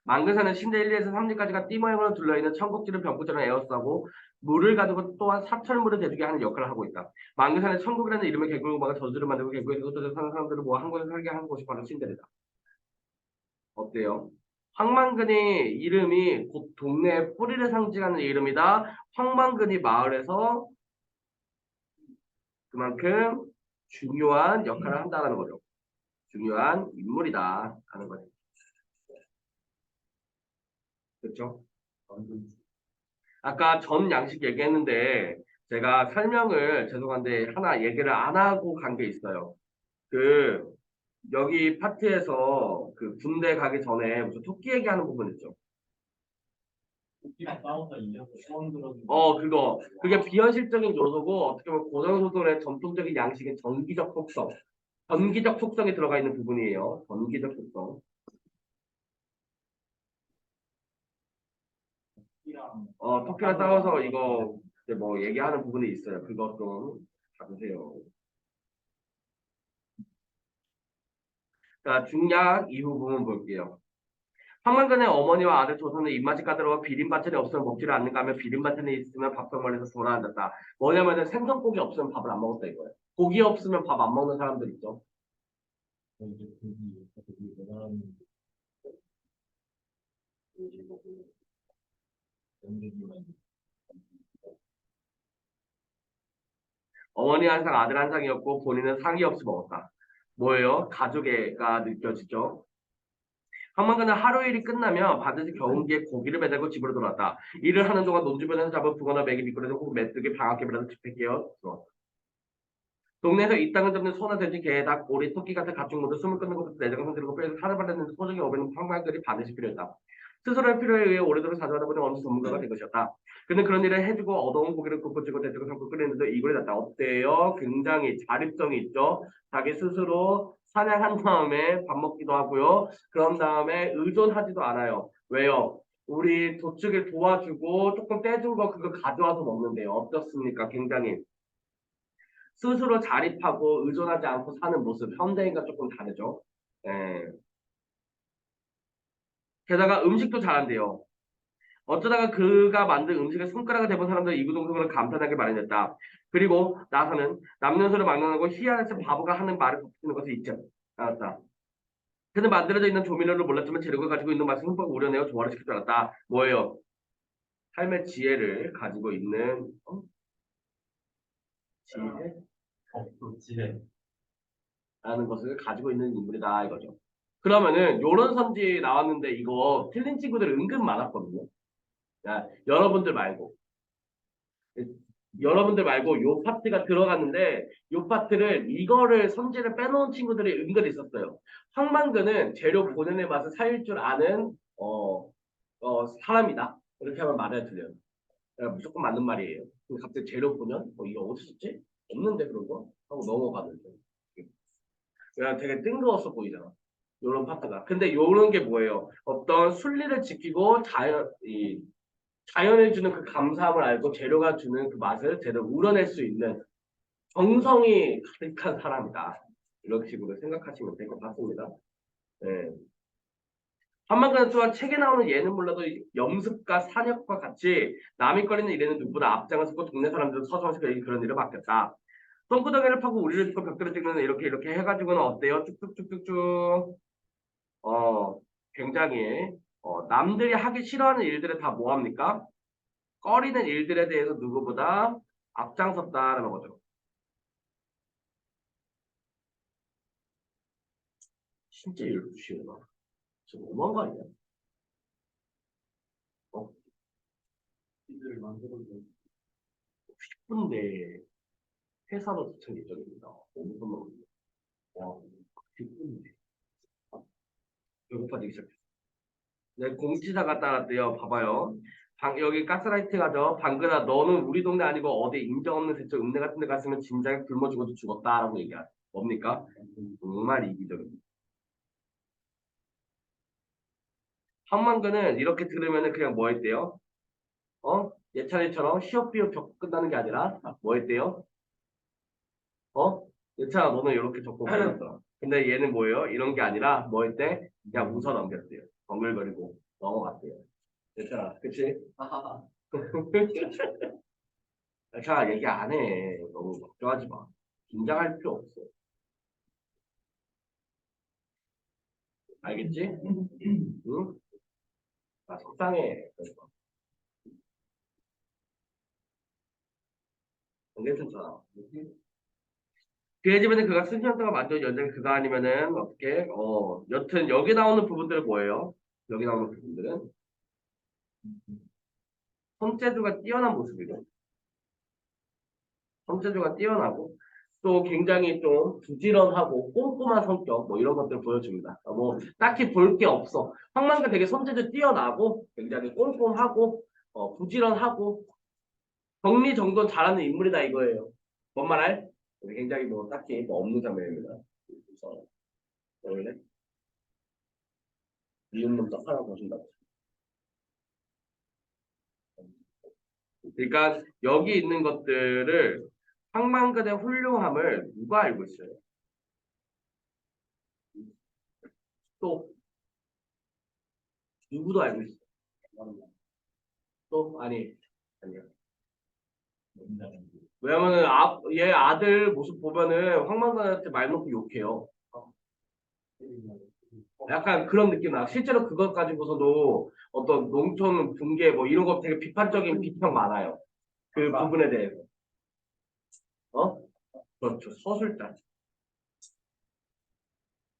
망근산은 신대 1리에서 3리까지가 띠 모양으로 둘러있는 천국지를 병구처럼 에워싸고 물을 가지고 또한 사철물을 대주게 하는 역할을 하고 있다. 망근산의 천국이라는 이름의 개굴음악을 저주를 만들고 개굴에서 흩어져 사는 사람들을 모아 한 곳에 살게 하는 곳이 바로 신대리다. 어때요? 황만근이 이름이 곧 동네의 뿌리를 상징하는 이름이다. 황만근이 마을에서 그만큼 중요한 역할을 한다는 거죠. 중요한 인물이다 하는 거죠. 그렇죠? 아까 전 양식 얘기했는데 제가 설명을 죄송한데 하나 얘기를 안 하고 간 게 있어요. 그 여기 파트에서 그 군대 가기 전에 무슨 토끼 얘기하는 부분 있죠. 토끼랑 싸운다 이겨서 처음 들었는데. 그거 그게 비현실적인 요소고 어떻게 보면 고전소설의 전통적인 양식인 전기적 속성, 전기적 속성이 들어가 있는 부분이에요. 전기적 속성. 토끼랑 싸워서 이거 이제 뭐 얘기하는 부분이 있어요. 그것 좀 봐주세요. 자, 중약 이후 부분 볼게요. 황만간의 어머니와 아들 조선은 입맛이 까다로워 비린반찬이 없으면 먹지를 않는가 하며 비린반찬이 있으면 밥상머리에서 돌아앉았다. 뭐냐면은 생선고기 없으면 밥을 안 먹었다 이거예요. 고기 없으면 밥 안 먹는 사람들 있죠. 어머니 한 상, 아들 한 상이었고 본인은 상이 없이 먹었다. 뭐예요? 가족애가 느껴지죠. 황만간은 하루 일이 끝나면 반드시 경운기에 고기를 매달고 집으로 돌아왔다. 일을 하는 동안 논주변에서 잡은 붕어나 메기 미꾸라지 혹은 메뚜기 방앗개비라도 집회끼어 들어왔다. 동네에서 이 땅을 잡는 소나 돼지, 개, 닭, 오리, 토끼 같은 각종 모두 숨을 끊는 것부터 내장성 들고 뼈에서 살을 발랐는데 소정이 오배는 황만간이 반드시 필요했다. 스스로의 필요에 의해 오래도록 자주하다 보니 어느 전문가가 된 것이었다. 그는 그런 일을 해주고 얻어온 고기를 굽고찌고 대주고 삶고 끓이는데 이골이 났다. 어때요? 굉장히 자립성이 있죠. 자기 스스로 사냥한 다음에 밥 먹기도 하고요. 그런 다음에 의존하지도 않아요. 왜요? 우리 도축을 도와주고 조금 떼준 거 그거 가져와서 먹는데요. 어떻습니까? 굉장히 스스로 자립하고 의존하지 않고 사는 모습, 현대인과 조금 다르죠. 예. 게다가 음식도 잘한대요. 어쩌다가 그가 만든 음식을 손가락을 대본 사람들 이구동성으로 감탄하게 마련했다. 그리고 나서는 남녀소를 막론하고 희한해서 바보가 하는 말을 덮치는 것을 잊지 않았다. 그는 만들어져 있는 조미료를 몰랐지만 재료가 가지고 있는 맛을 흠뻑 우려내어 조화를 시킬 줄 알았다. 뭐예요? 삶의 지혜를 가지고 있는 지혜? 지혜. 라는 것을 가지고 있는 인물이다 이거죠. 그러면은 요런 선지 나왔는데 이거 틀린 친구들 은근 많았거든요. 야, 여러분들 말고 요 파트가 들어갔는데 요 파트를 이거를 선지를 빼놓은 친구들이 은근 있었어요. 황만근은 재료 본연의 맛을 살릴 줄 아는 사람이다. 이렇게 하면 말해야 들려요. 무조건 맞는 말이에요. 근데 갑자기 재료 본연? 이거 어디 있었지? 없는데 그런 거? 하고 넘어가는데. 그냥 되게 뜬금없어 보이잖아. 요런 파트가. 근데 요런 게 뭐예요? 어떤 순리를 지키고 자연이 주는 그 감사함을 알고 재료가 주는 그 맛을 제대로 우러낼 수 있는 정성이 가득한 사람이다. 이런 식으로 생각하시면 될 것 같습니다. 예. 한만가는 또한 책에 나오는 예는 몰라도 염습과 산역과 같이 남이 거리는 일에는 누구보다 앞장을 서고 동네 사람들은 서성시켜 그런 일을 맡겼다. 똥구덩이를 파고 우리를 짚고 벽돌을 찍는 이렇게 해가지고는 어때요? 쭉쭉쭉쭉쭉 굉장히 남들이 하기 싫어하는 일들을 다 뭐합니까? 꺼리는 일들에 대해서 누구보다 앞장섰다라는 거죠. 진짜 이렇게 쉬우나? 지금 너무한 거 아니야? 어? 이들을 만들어서. 근데 회사로 도착 예정입니다. 5분 넘는데. 와, 10분인데. 배고파지기 시작했어. 네, 공지사가 따랐대요. 봐봐요. 여기 가스라이트 가죠. 방글아, 너는 우리 동네 아니고 어디 인정 없는 대쪽 읍내 같은 데 갔으면 진작에 굶어 죽어도 죽었다라고 얘기하죠. 뭡니까? 정말 이기적입니다. 한만근은 이렇게 들으면은 그냥 뭐 했대요? 예찬이처럼 시업비업 겪고 끝나는 게 아니라 뭐 했대요? 예찬아 너는 이렇게 겪고 끝났어. 근데 얘는 뭐예요? 이런 게 아니라 뭐 했대? 그냥 웃어 넘겼대요. 덩글거리고 넘어갔대요. 예찬아, 그치? 예찬아 얘기 안 해. 너무 걱정하지 마. 긴장할 필요 없어. 알겠지? 응? 나 속상해. 그러니까. 안 괜찮잖아. 그의 집에는 그가 수년 동안 만든 연장이 그가 아니면은 어떻게 여튼 여기 나오는 부분들은 뭐예요? 여기 나오는 부분들은 손재주가 뛰어난 모습이죠. 손재주가 뛰어나고 또 굉장히 좀 부지런하고 꼼꼼한 성격 뭐 이런 것들을 보여줍니다. 뭐 딱히 볼 게 없어. 황만가 되게 손재주 뛰어나고 굉장히 꼼꼼하고 부지런하고 정리정돈 잘하는 인물이다 이거예요. 뭔 말할? 굉장히 뭐 딱히 뭐 없는 장면입니다. 그래서 원래 미운 놈딱 하나 보신다고. 그러니까 여기 있는 것들을 황만근의 훌륭함을 누가 알고 있어요? 또 누구도 알고 있어요. 또 아니요. 왜냐면은 얘 아들 모습 보면은 황만근한테 말 놓고 욕해요. 약간 그런 느낌 나. 실제로 그것 가지고서도 어떤 농촌 붕괴 뭐 이런 거 되게 비판적인 비평 많아요. 그 부분에 대해서. 어? 그렇죠. 서술단.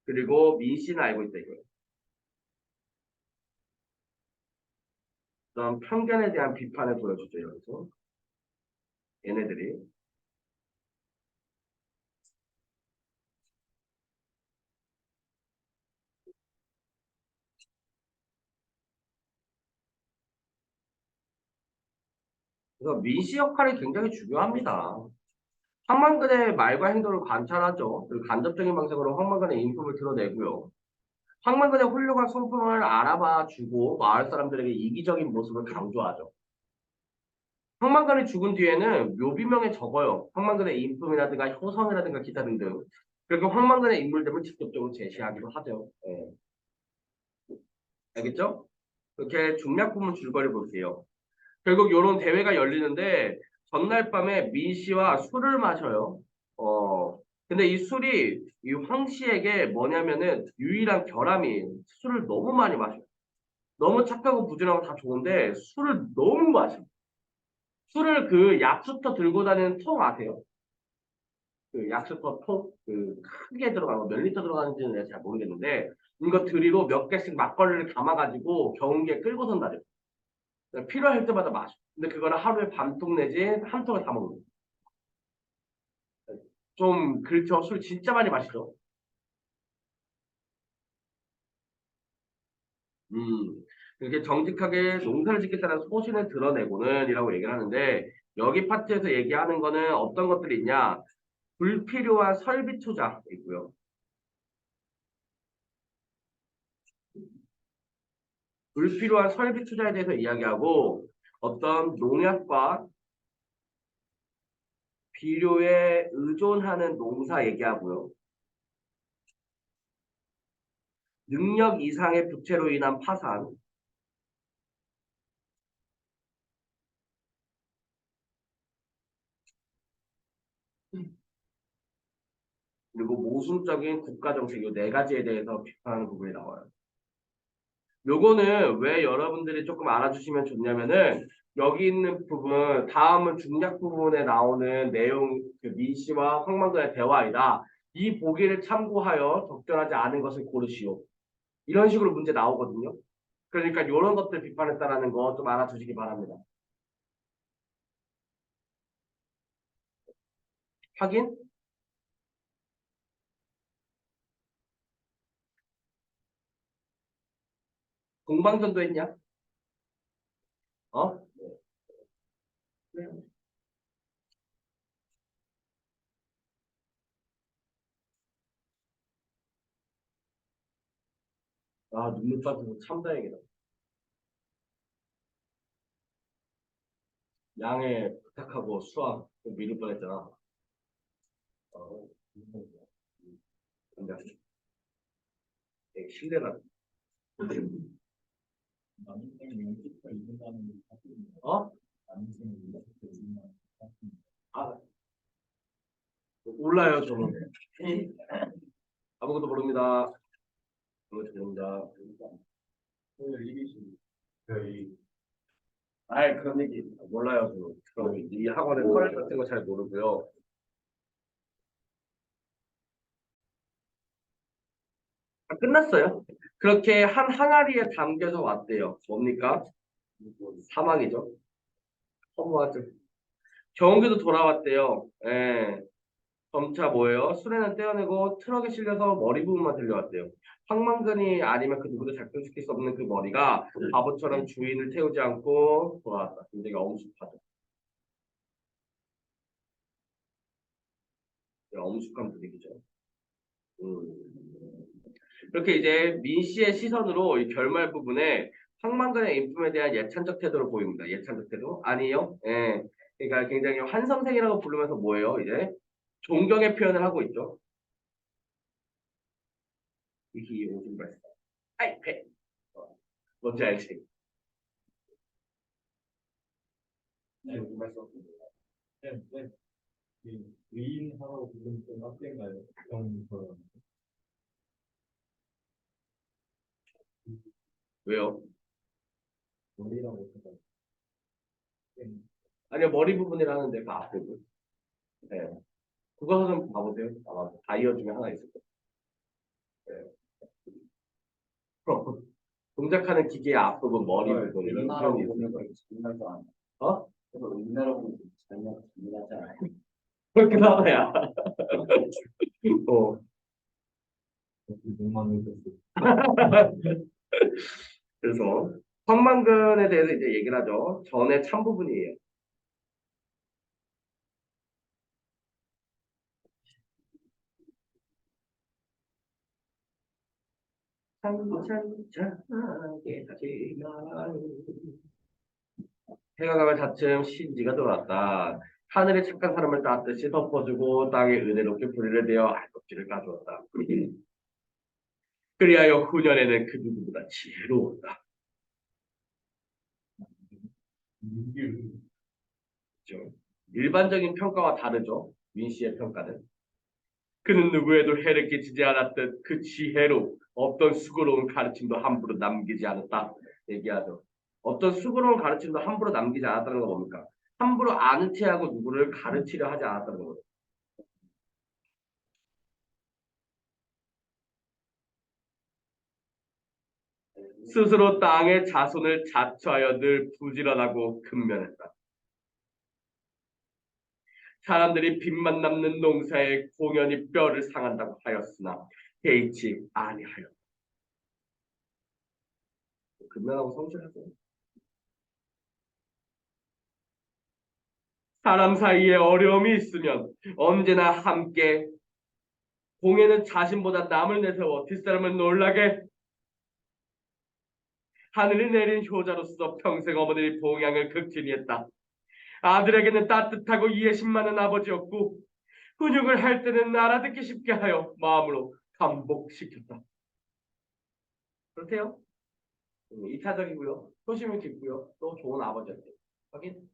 그리고 민 씨는 알고 있다 이거예요. 그다음 편견에 대한 비판을 보여주죠 여기서. 얘네들이. 그래서 민 씨 역할이 굉장히 중요합니다. 황만근의 말과 행동을 관찰하죠. 그리고 간접적인 방식으로 황만근의 인품을 드러내고요. 황만근의 훌륭한 성품을 알아봐 주고 마을 사람들에게 이기적인 모습을 강조하죠. 황만간이 죽은 뒤에는 묘비명에 적어요. 황만간의 인품이라든가 효성이라든가 기타 등등. 그리고 황만간의 인물됨을 직접적으로 제시하기도 하죠. 예. 알겠죠? 이렇게 중략 부분 줄거리 볼게요. 결국 요런 대회가 열리는데 전날 밤에 민 씨와 술을 마셔요. 근데 이 술이 이 황 씨에게 뭐냐면은 유일한 결함이 술을 너무 많이 마셔요. 너무 착하고 부지런하고 다 좋은데 술을 너무 마셔요. 술을 그 약수터 들고 다니는 통 아세요? 그 약수터 통, 그 크게 들어가고 몇 리터 들어가는지는 내가 잘 모르겠는데 이거 들이로 몇 개씩 막걸리를 담아가지고 경운기에 끌고 선다래요. 필요할 때마다 마셔. 근데 그거를 하루에 반통 내지 한 통을 다 먹는 거예요. 좀 그렇죠. 술 진짜 많이 마시죠. 음. 이렇게 정직하게 농사를 짓겠다는 소신을 드러내고는 이라고 얘기를 하는데 여기 파트에서 얘기하는 거는 어떤 것들이 있냐? 불필요한 설비 투자 있고요. 불필요한 설비 투자에 대해서 이야기하고 어떤 농약과 비료에 의존하는 농사 얘기하고요. 능력 이상의 부채로 인한 파산, 그리고 모순적인 국가 정책 이 네 가지에 대해서 비판하는 부분이 나와요. 요거는 왜 여러분들이 조금 알아주시면 좋냐면은 여기 있는 부분 다음은 중략 부분에 나오는 내용 그 민 씨와 황만도의 대화이다. 이 보기를 참고하여 적절하지 않은 것을 고르시오. 이런 식으로 문제 나오거든요. 그러니까 이런 것들 비판했다라는 거 좀 알아주시기 바랍니다. 확인? 공방전도 했냐? 어? 네. 아 눈물 빠져서 참 다행이다. 양해 부탁하고 수학 미룰 뻔했잖아. 어, 근데 되게 신뢰가 어? 아, 몰라요, 저는. 아무것도 모릅니다. 아무것도 모릅니다. 아이, 그런 얘기 몰라요, 저는. 그럼 이 학원의 컬 같은 거 잘 모르고요. 아, 끝났어요. 그렇게 한 항아리에 담겨서 왔대요. 뭡니까? 사막이죠. 허무하죠. 경운기도 돌아왔대요. 예. 점차 뭐예요? 수레는 떼어내고 트럭에 실려서 머리 부분만 들려왔대요. 황망근이 아니면 그 누구도 작동시킬 수 없는 그 머리가 바보처럼 주인을 태우지 않고 돌아왔다. 굉장히 엄숙하죠. 네, 엄숙한 분위기죠. 음. 이렇게 이제 민 씨의 시선으로 이 결말 부분에 황망근의 인품에 대한 예찬적 태도를 보입니다. 예찬적 태도? 아니요. 예. 그러니까 굉장히 환성생이라고 부르면서 뭐예요? 이제 존경의 표현을 하고 있죠. 이히 오줌 발사. 아이패. 뭔지 알지? 오줌 발사. 왜요? 아니요, 머리 부분이라는데 그 앞부분. 네. 그거 좀 봐보세요. 아마 다이어 중에 하나 있을 거예요. 네. 그럼 동작하는 기계의 앞부분 머리 부분이 편이 있어요. 어? 그렇게 나와야. 어. 그래서 성만근에 대해서 이제 얘기를 하죠. 전의 참 부분이에요. 참참참하게 다시 말. 해가 가면 차츰 신지가 돌아왔다. 하늘의 착한 사람을 따뜻이 덮어주고 땅에 은혜롭게 뿌리를 대어 알껍질을 가져왔다. 그리하여 후년에는 그 누구보다 지혜로웠다. 그죠? 일반적인 평가와 다르죠. 민씨의 평가는. 그는 누구에도 해를 끼치지 않았듯 그 지혜로 어떤 수고로운 가르침도 함부로 남기지 않았다. 얘기하죠. 어떤 수고로운 가르침도 함부로 남기지 않았다는 건 뭡니까? 함부로 아는 체하고 누구를 가르치려 하지 않았다는 거죠. 스스로 땅의 자손을 자처하여 늘 부지런하고 근면했다. 사람들이 빚만 남는 농사에 공연히 뼈를 상한다고 하였으나 개의치 아니하였다. 근면하고 성실하죠. 사람 사이에 어려움이 있으면 언제나 함께 공예는 자신보다 남을 내세워 뒷사람을 놀라게 하늘이 내린 효자로서 평생 어머니의 봉양을 극진히 했다. 아들에게는 따뜻하고 이해심 많은 아버지였고 훈육을 할 때는 알아듣기 쉽게 하여 마음으로 감복시켰다. 그렇대요. 이타적이고요. 소심이 깊고요. 또 좋은 아버지였대요. 확인?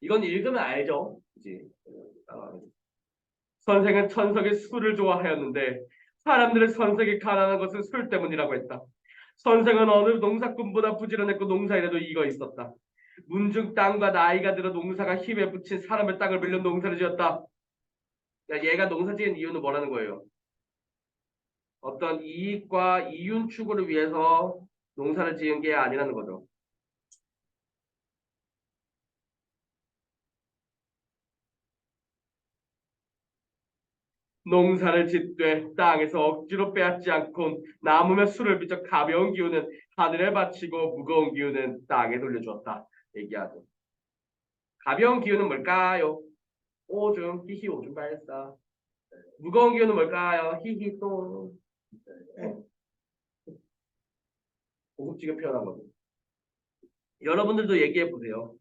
이건 읽으면 알죠. 그치? 선생은 천석의 술을 좋아하였는데 사람들의 선생이 가난한 것은 술 때문이라고 했다. 선생은 어느 농사꾼보다 부지런했고 농사일에도 이거 있었다. 문중 땅과 나이가 들어 농사가 힘에 부친 사람의 땅을 빌려 농사를 지었다. 그러니까 얘가 농사 지은 이유는 뭐라는 거예요? 어떤 이익과 이윤 추구를 위해서 농사를 지은 게 아니라는 거죠. 농사를 짓되 땅에서 억지로 빼앗지 않고 남으면 술을 빚어 가벼운 기운은 하늘에 바치고 무거운 기운은 땅에 돌려주었다. 얘기하죠. 가벼운 기운은 뭘까요? 오줌, 히히 오줌 발사. 무거운 기운은 뭘까요? 히히 또. 네. 고급지게 표현한 거죠. 여러분들도 얘기해 보세요.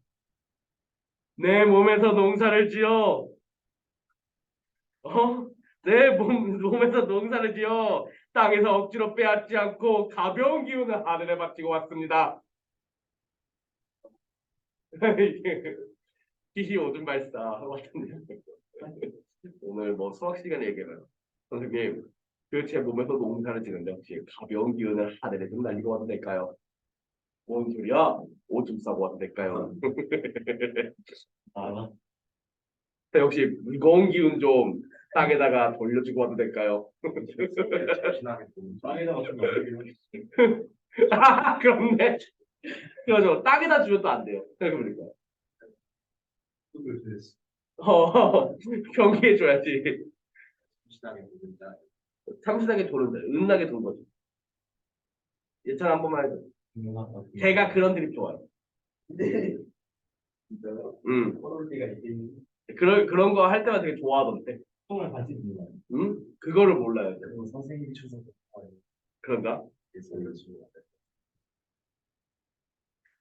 내 몸에서 농사를 지어. 어? 몸에서 농사를 지어 땅에서 억지로 빼앗지 않고 가벼운 기운을 하늘에 바치고 왔습니다. 히히 오줌 발사 같은데. 오늘 뭐 수학 시간에 얘기해봐요. 선생님, 그 제 몸에서 농사를 지는데 혹시 가벼운 기운을 하늘에 좀 날리고 와도 될까요? 뭔 소리야? 오줌 싸고 와도 될까요? 아, 네, 혹시 무거운 기운 좀 땅에다가 돌려주고 와도 될까요? 땅에다가 좀 올리기로 아, 그렇네. 그러죠. 땅에다 주면 또 안 돼요. 생각해보니까. 경기해줘야지. 참신하게 도는데, 은나게 도는 거죠. 예찬 한 번만 해줘. 제가 그런 드립 좋아해요. 진짜요? 음. 때가 있긴 그런 거 할 때만 되게 좋아하던데. 통을 같이 듣는 그거를 몰라요. 그리고 선생님이 쳐서 그런가? 예술을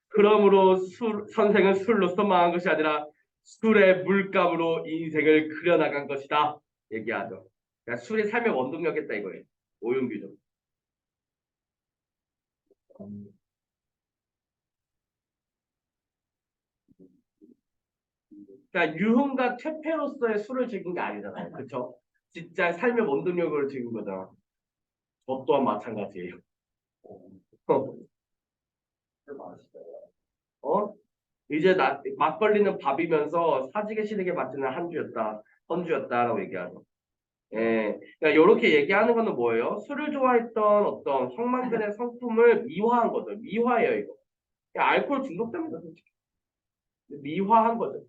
그러므로 선생은 술로서 망한 것이 아니라 술의 물감으로 인생을 그려나간 것이다. 얘기하죠. 그러니까 술이 삶의 원동력이었다 이거예요. 오용규죠. 그러니까 유흥과 퇴폐로서의 술을 즐긴 게 아니잖아요. 그렇죠? 진짜 삶의 원동력을 즐긴 거잖아. 저 또한 마찬가지예요. 어? 이제 막걸리는 밥이면서 사직의 신에게 바치는 한 주였다. 선주였다라고 얘기하죠. 예, 그러니까 이렇게 얘기하는 거는 뭐예요? 술을 좋아했던 어떤 형만근의 성품을 미화한 거죠. 미화예요, 이거. 그냥 알코올 중독됩니다, 솔직히. 미화한 거죠.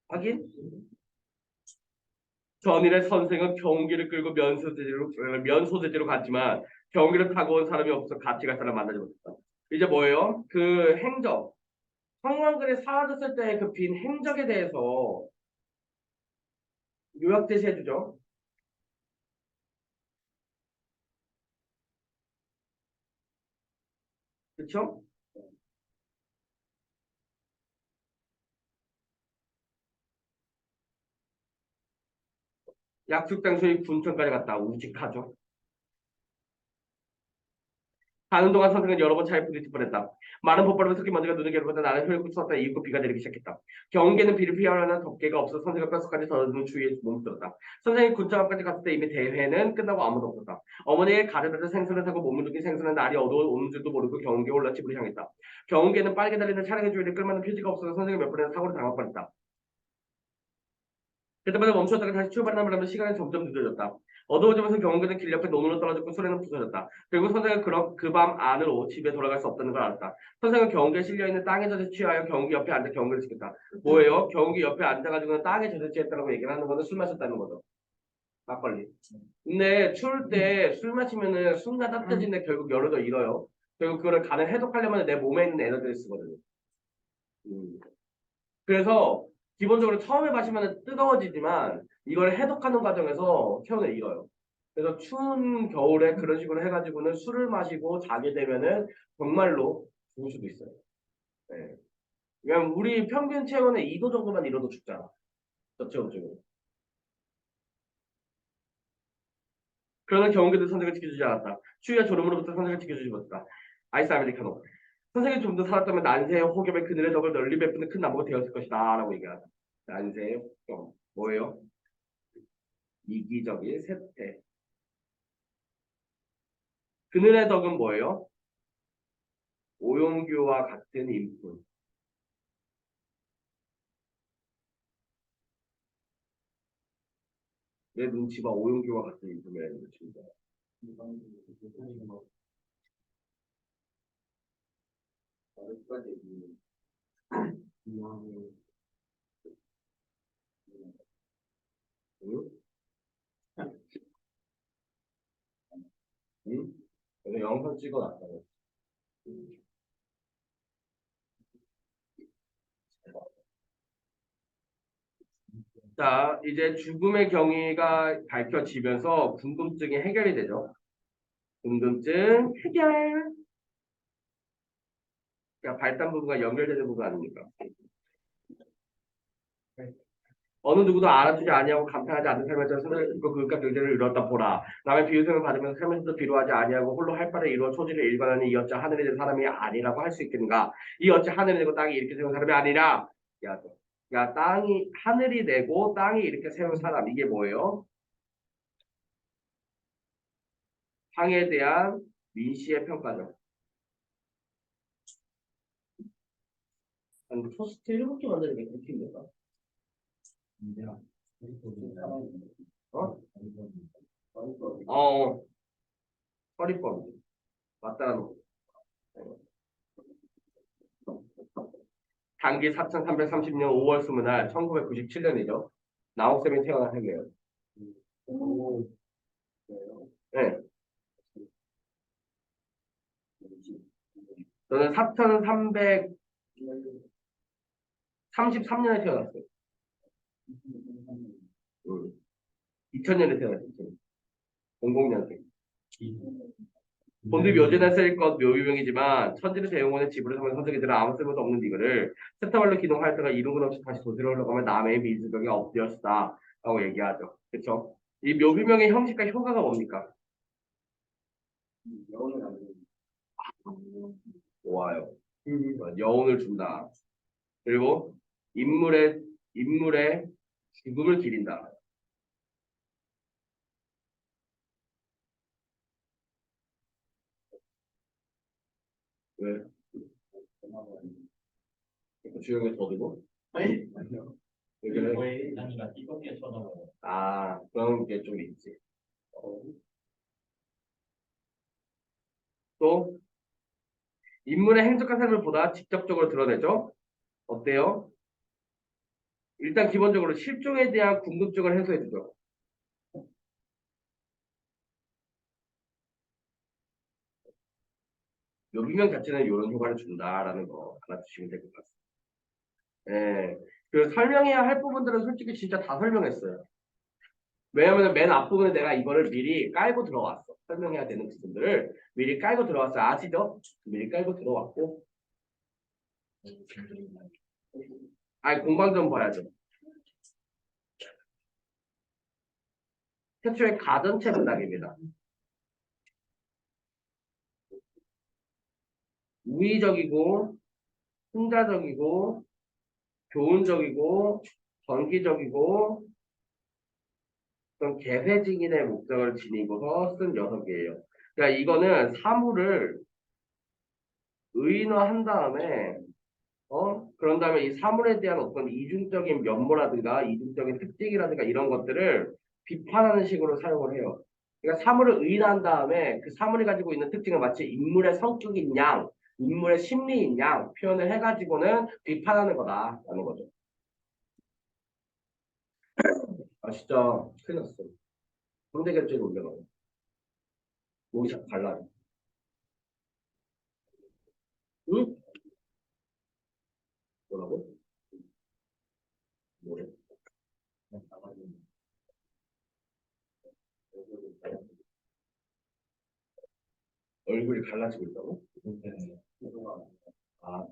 하긴 전일의 선생은 경운기를 끌고 면소재지로 갔지만 경운기를 타고 온 사람이 없어 같이 갈 사람 만나지 못했다. 이제 뭐예요? 그 행적, 형만근이 사라졌을 때 그 빈 행적에 대해서 요약 제시해 주죠. 그쵸? 약속 장소인 군청까지 갔다 우직하죠. 가는 동안 선생은 여러 번 차에 부딪힐 뻔했다. 많은 폭발로 특히 먼지가 눈에 괴롭다 나는 혈육을 쏟다 이윽고 비가 내리기 시작했다. 경계는 비를 피하려는 덮개가 없어 선생은 뼛속까지 젖은 추위에 몸들었다. 선생이 군청 앞까지 갔을 때 이미 대회는 끝나고 아무도 없었다. 어머니의 가르다를 생선을 타고 몸을 녹인 생선은 날이 어두워 오는 줄도 모르고 경운기에 올라 집으로 향했다. 경운기에는 빨개 달리는 차량의 주위를 끌만한 표지가 없어서 선생이 몇 번이나 사고를 당할 뻔했다. 그때마다 멈추었다가 다시 출발하는 바람에 시간이 점점 늦어졌다. 어두워지면서 경운기는 길 옆에 논으로 떨어졌고 소리는 부서졌다. 결국 선생은 그 밤 안으로 집에 돌아갈 수 없다는 걸 알았다. 선생은 경운기에 실려있는 땅에 젖어 취하여 경운기 옆에 앉아 경운기를 지켰다. 뭐예요? 경운기 옆에 앉아가지고 땅에 젖어 취했다고 얘기를 하는 거는 술 마셨다는 거죠. 막걸리. 근데 추울 때 술 마시면은 숨가 따뜻해지는데 결국 열을 더 잃어요. 결국 그거를 가능 해독하려면 내 몸에 있는 에너지를 쓰거든요. 음. 그래서 기본적으로 처음에 마시면 뜨거워지지만 이걸 해독하는 과정에서 체온을 잃어요. 그래서 추운 겨울에 그런 식으로 해가지고는 술을 마시고 자게 되면은 정말로 죽을 수도 있어요. 네. 왜냐면 우리 평균 체온의 2도 정도만 잃어도 죽잖아. 저체온증으로. 그러나 경운기도 선생을 지켜주지 않았다. 추위와 졸음으로부터 선생을 지켜주지 못했다. 아이스 아메리카노. 선생이 좀 더 살았다면 난세의 혹엽의 그늘의 덕을 널리 베푸는 큰 나무가 되었을 것이다. 라고 얘기하다. 난세의 혹엽. 뭐예요? 이기적인 쇠퇴. 그늘의 덕은 뭐예요? 오용규와 같은 인품. 내 눈치가 오용규와 같은 인품이라는 눈치입니다. 응? 응? 그래서 영상 찍어놨다고. 자, 이제 죽음의 경위가 밝혀지면서 궁금증이 해결이 되죠. 궁금증 해결. 그러니까 발단 부분과 연결되는 부분 아닙니까? 어느 누구도 알아주지 아니하고 감탄하지 않는 삶에서 손을 긋고 그릇과 경제를 이루었다 보라. 남의 비웃음을 받으면서 삶에서도 비로하지 아니하고 홀로 할 바를 이루어 초지를 일관하는 이 어찌 하늘에 된 사람이 아니라고 할 수 있겠는가? 이 어찌 하늘이 되고 땅이 이렇게 세운 사람이 아니라? 야, 야, 땅이 하늘이 되고 땅이 이렇게 세운 사람 이게 뭐예요? 땅에 대한 민씨의 평가죠. 한 토스트 7개 만드는 게 그렇게 힘들까? 어? 어, 허리법. 맞다라는 거. 단기 4330년 5월 20날 1997년이죠. 나옥쌤이 태어난 해예요. 네. 저는 4333년에 태어났어요. 2000년에 태어났어요. 00년생. 본디 묘제나 쓸 것 묘유명이지만 천지를 대용원의 집으로 삼은 선생님들은 아무 쓸모도 없는 이거를 세타발로 기동할 때가 이루고 없이 다시 도시로 올라가면 남의 미술력이 엎드렸다 라고 얘기하죠. 그렇죠? 이 묘비명의 형식과 효과가 뭡니까? 좋아요. 여운을 준다. 그리고 인물의 죽음을 기린다. 왜? 주영이 더듬어? 여기는 그런 게 좀 있지. 어. 또 인물의 행적한 삶을 보다 직접적으로 드러내죠. 어때요? 일단 기본적으로 실종에 대한 궁금증을 해소해주죠. 묘기명 자체는 이런 효과를 준다라는 거 알아두시면 될 것 같습니다. 예. 그 설명해야 할 부분들은 솔직히 진짜 다 설명했어요. 왜냐면 맨 앞부분에 내가 이거를 미리 깔고 들어왔어. 설명해야 되는 부분들을 미리 깔고 들어왔어요. 아시죠? 미리 깔고 들어왔고. 아니, 공방 좀 봐야죠. 최초의 가전체 문학입니다. 우의적이고, 풍자적이고, 교훈적이고, 전기적이고, 그런 개회직인의 목적을 지니고서 쓴 녀석이에요. 그러니까 이거는 사물을 의인화한 다음에 그런 다음에 이 사물에 대한 어떤 이중적인 면모라든가 이중적인 특징이라든가 이런 것들을 비판하는 식으로 사용을 해요. 그러니까 사물을 의인화한 다음에 그 사물이 가지고 있는 특징을 마치 인물의 성격인 양, 인물의 심리인 양 표현을 해가지고는 비판하는 거다라는 거죠. 아 진짜 큰일 났어. 상대결제를 올려놔요. 목이 자꾸 갈라요. 응? 뭐라고? 뭐래? 얼굴이 갈라지고 있다고? 아,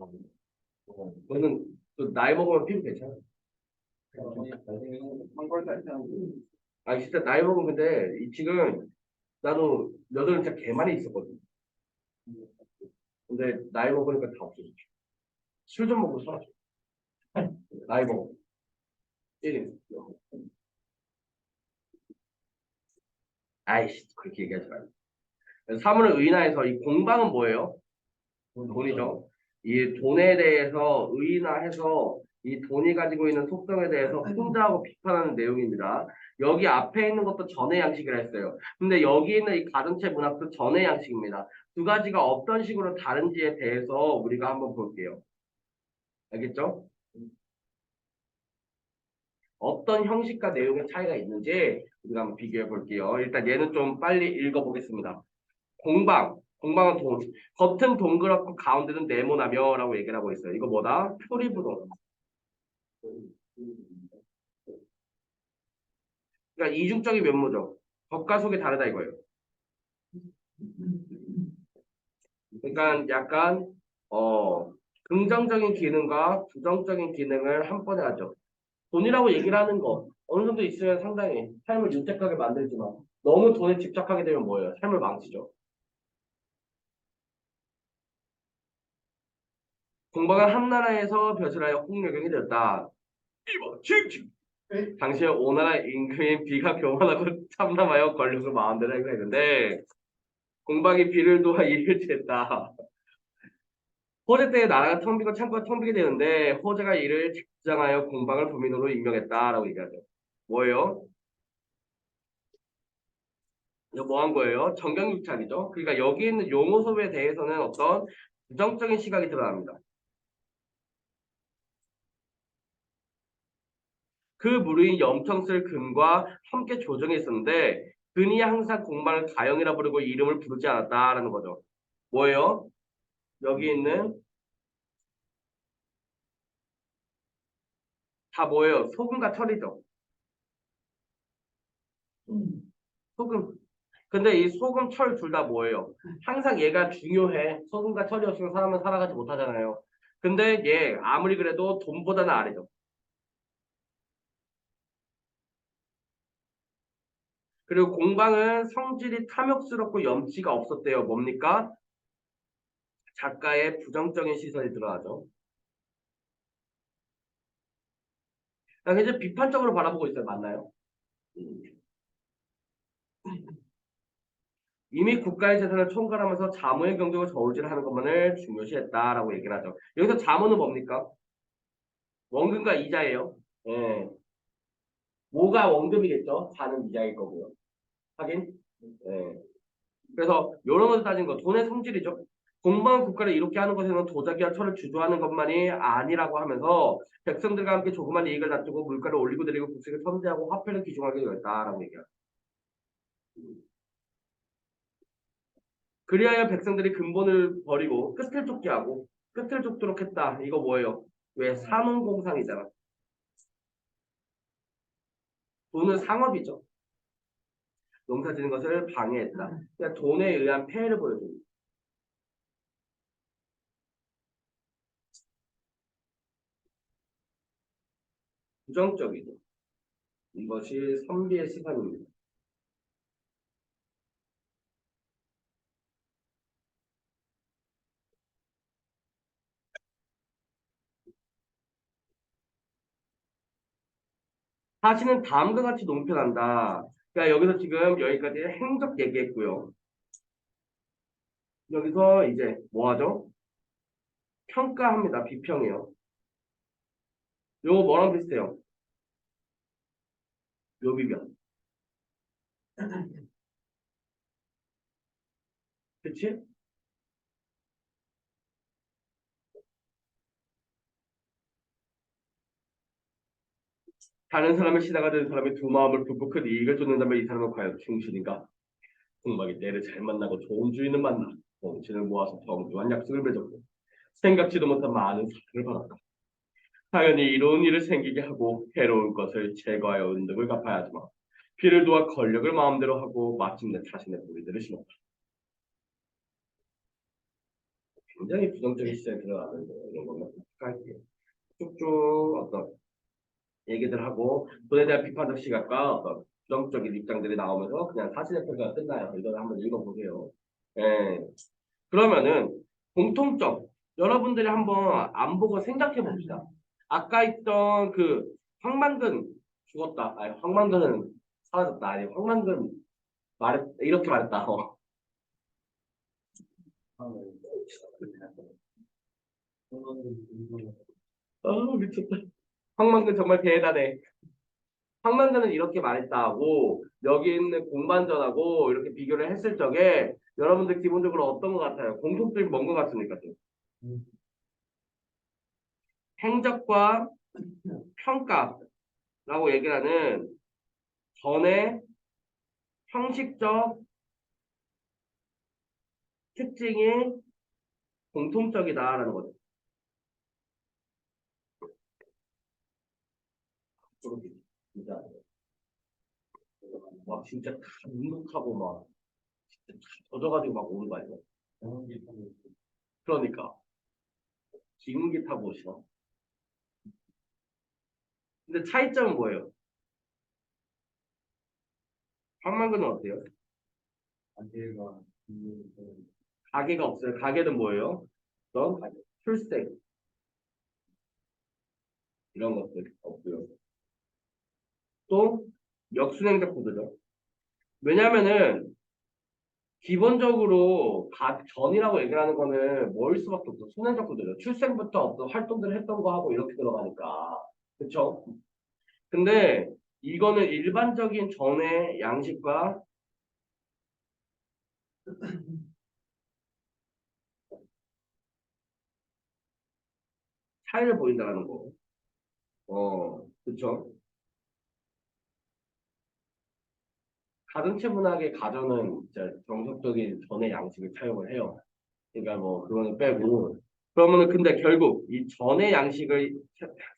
그거는 또 나이 먹으면 피부 괜찮아. 아, 진짜 나이 먹으면 근데 지금 나도 여드름 진짜 개 많이 있었거든. 근데 나이 먹으니까 다 없어졌죠. 술 좀 먹고 사라져. 나이 먹어. 일. 아이씨, 그렇게 얘기하지 말고. 그래서 사물을 의인화해서 이 공방은 뭐예요? 돈이죠. 이 돈에 대해서 의인화해서 이 돈이 가지고 있는 속성에 대해서 풍자하고 비판하는 내용입니다. 여기 앞에 있는 것도 전의 양식이라 했어요. 근데 여기 있는 이 가전체 문학도 전의 양식입니다. 두 가지가 어떤 식으로 다른지에 대해서 우리가 한번 볼게요. 알겠죠? 어떤 형식과 내용의 차이가 있는지 우리가 한번 비교해 볼게요. 일단 얘는 좀 빨리 읽어보겠습니다. 공방. 공방은 돈. 겉은 동그랗고 가운데는 네모나며라고 얘기를 하고 있어요. 이거 뭐다? 표리부동. 그러니까 이중적인 면모죠. 겉과 속이 다르다 이거예요. 그러니까 약간 긍정적인 기능과 부정적인 기능을 한 번에 하죠. 돈이라고 얘기를 하는 거 어느 정도 있으면 상당히 삶을 윤택하게 만들지만 너무 돈에 집착하게 되면 뭐예요? 삶을 망치죠. 공방은 한나라에서 벼슬하여 홍역경이 되었다. 이봐, 칭칭. 당시에 오나라 임금인 비가 교만하고 참남하여 권력을 마음대로 행사했는데 공방이 비를 도와 일을 취했다. 호재 때 나라가 텅 비고 창고가 텅 비게 되는데 호재가 이를 직장하여 공방을 부민으로 임명했다라고 얘기하죠. 뭐예요? 이거 뭐 한 거예요? 정경유착이죠. 그러니까 여기 있는 용어 소비에 대해서는 어떤 부정적인 시각이 드러납니다. 그 무르인 염청 쓸 금과 함께 조정해 있었는데 근이 항상 공방을 가영이라 부르고 이름을 부르지 않았다라는 거죠. 뭐예요? 여기 있는 다 뭐예요? 소금과 철이죠. 소금. 근데 이 소금, 철 둘 다 뭐예요? 항상 얘가 중요해. 소금과 철이 없으면 사람은 살아가지 못하잖아요. 근데 얘 아무리 그래도 돈보다는 아래죠. 그리고 공방은 성질이 탐욕스럽고 염치가 없었대요. 뭡니까? 작가의 부정적인 시선이 들어가죠. 그러니까 이제 비판적으로 바라보고 있어요. 맞나요? 음. 이미 국가의 재산을 총괄하면서 자무의 경쟁을 저울질하는 것만을 중요시했다라고 얘기를 하죠. 여기서 자무는 뭡니까? 원금과 이자예요. 예. 뭐가 원금이겠죠? 자는 이자일 거고요. 하긴. 예. 그래서 이런 것을 따진 거 돈의 성질이죠. 공방한 국가를 이렇게 하는 것에는 도자기와 철을 주도하는 것만이 아니라고 하면서 백성들과 함께 조그만 이익을 다투고 물가를 올리고 내리고 국세를 선대하고 화폐를 기중하게 되었다라고 얘기해요. 그리하여 백성들이 근본을 버리고 끝을 쫓게 하고 끝을 쫓도록 했다. 이거 뭐예요? 왜 산업공상이잖아. 돈은 상업이죠. 농사 짓는 것을 방해했다. 그러니까 돈에 의한 폐해를 보여줍니다. 부정적이죠. 이것이 선비의 시선입니다. 사실은 다음과 같이 논평한다. 그러니까 여기서 지금 여기까지 행적 얘기했고요. 여기서 이제 뭐 하죠? 평가합니다. 비평이요. 요거 뭐랑 비슷해요? 묘비변. 그치? 다른 사람을 시다가 된 사람이 두 마음을 품고 큰 이익을 쫓는다면 이 사람은 과연 충실인가? 공박이 때를 잘 만나고 좋은 주인을 만나 정신을 모아서 정중한 약속을 맺었고 생각지도 못한 많은 사랑을 받았다. 당연히 이로운 일을 생기게 하고 해로운 것을 제거하여 은덕을 갚아야 하지만 피를 도와 권력을 마음대로 하고 마침내 자신의 뿌리들을 심었다. 굉장히 부정적인 시장에 들어가는데 이런 거는 깔게 쭉쭉 어떤 얘기들 하고 돈에 대한 비판적 시각과 어떤 부정적인 입장들이 나오면서 그냥 사실의 평가가 끝나요. 이걸 한번 읽어보세요. 예. 그러면은 공통점 여러분들이 한번 안 보고 생각해 봅시다. 아까 있던 그 황만근 죽었다. 아니 황만근은 사라졌다. 아니 황만근 말했 이렇게 말했다. 미쳤다. 황만근 정말 대단해. 황만근은 이렇게 말했다고 여기 있는 공반전하고 이렇게 비교를 했을 적에 여러분들 기본적으로 어떤 것 같아요? 공통점이 뭔 것 같습니까? 좀? 행적과 평가라고 얘기를 하는 전의 형식적 특징이 공통적이다라는 거죠. 그렇게 진짜 막 진짜 다 눅눅하고 막 진짜 다 젖어가지고 막 오는 거 아니야? 그러니까 기문기 타고 오시나? 근데 차이점은 뭐예요? 황만근은 어때요? 가게가 없어요. 가게는 뭐예요? 어떤 출색 이런 것들 없고요. 또 역순행적 구도죠. 왜냐면은 기본적으로 전이라고 얘기를 하는 거는 뭐일 수밖에 없어. 순환적 구조죠. 출생부터 어떤 활동들을 했던 거 하고 이렇게 들어가니까. 그쵸? 근데 이거는 일반적인 전의 양식과 차이를 보인다는 거. 그쵸? 가정체 문학의 가정은 진짜 정석적인 전의 양식을 차용을 해요. 그러니까 뭐 그거는 빼고. 그러면은 근데 결국 이 전의 양식을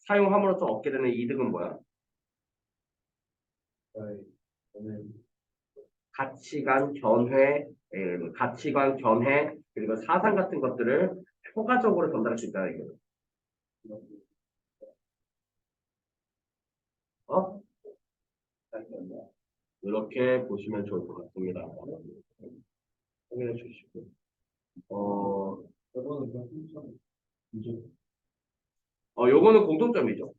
사용함으로써 얻게 되는 이득은 뭐야? 가치관 견해, 가치관 견해, 그리고 사상 같은 것들을 효과적으로 전달할 수 있다는 얘기예요. 어? 이렇게 보시면 좋을 것 같습니다. 확인해 주시고. 어, 요거는 공통점이죠.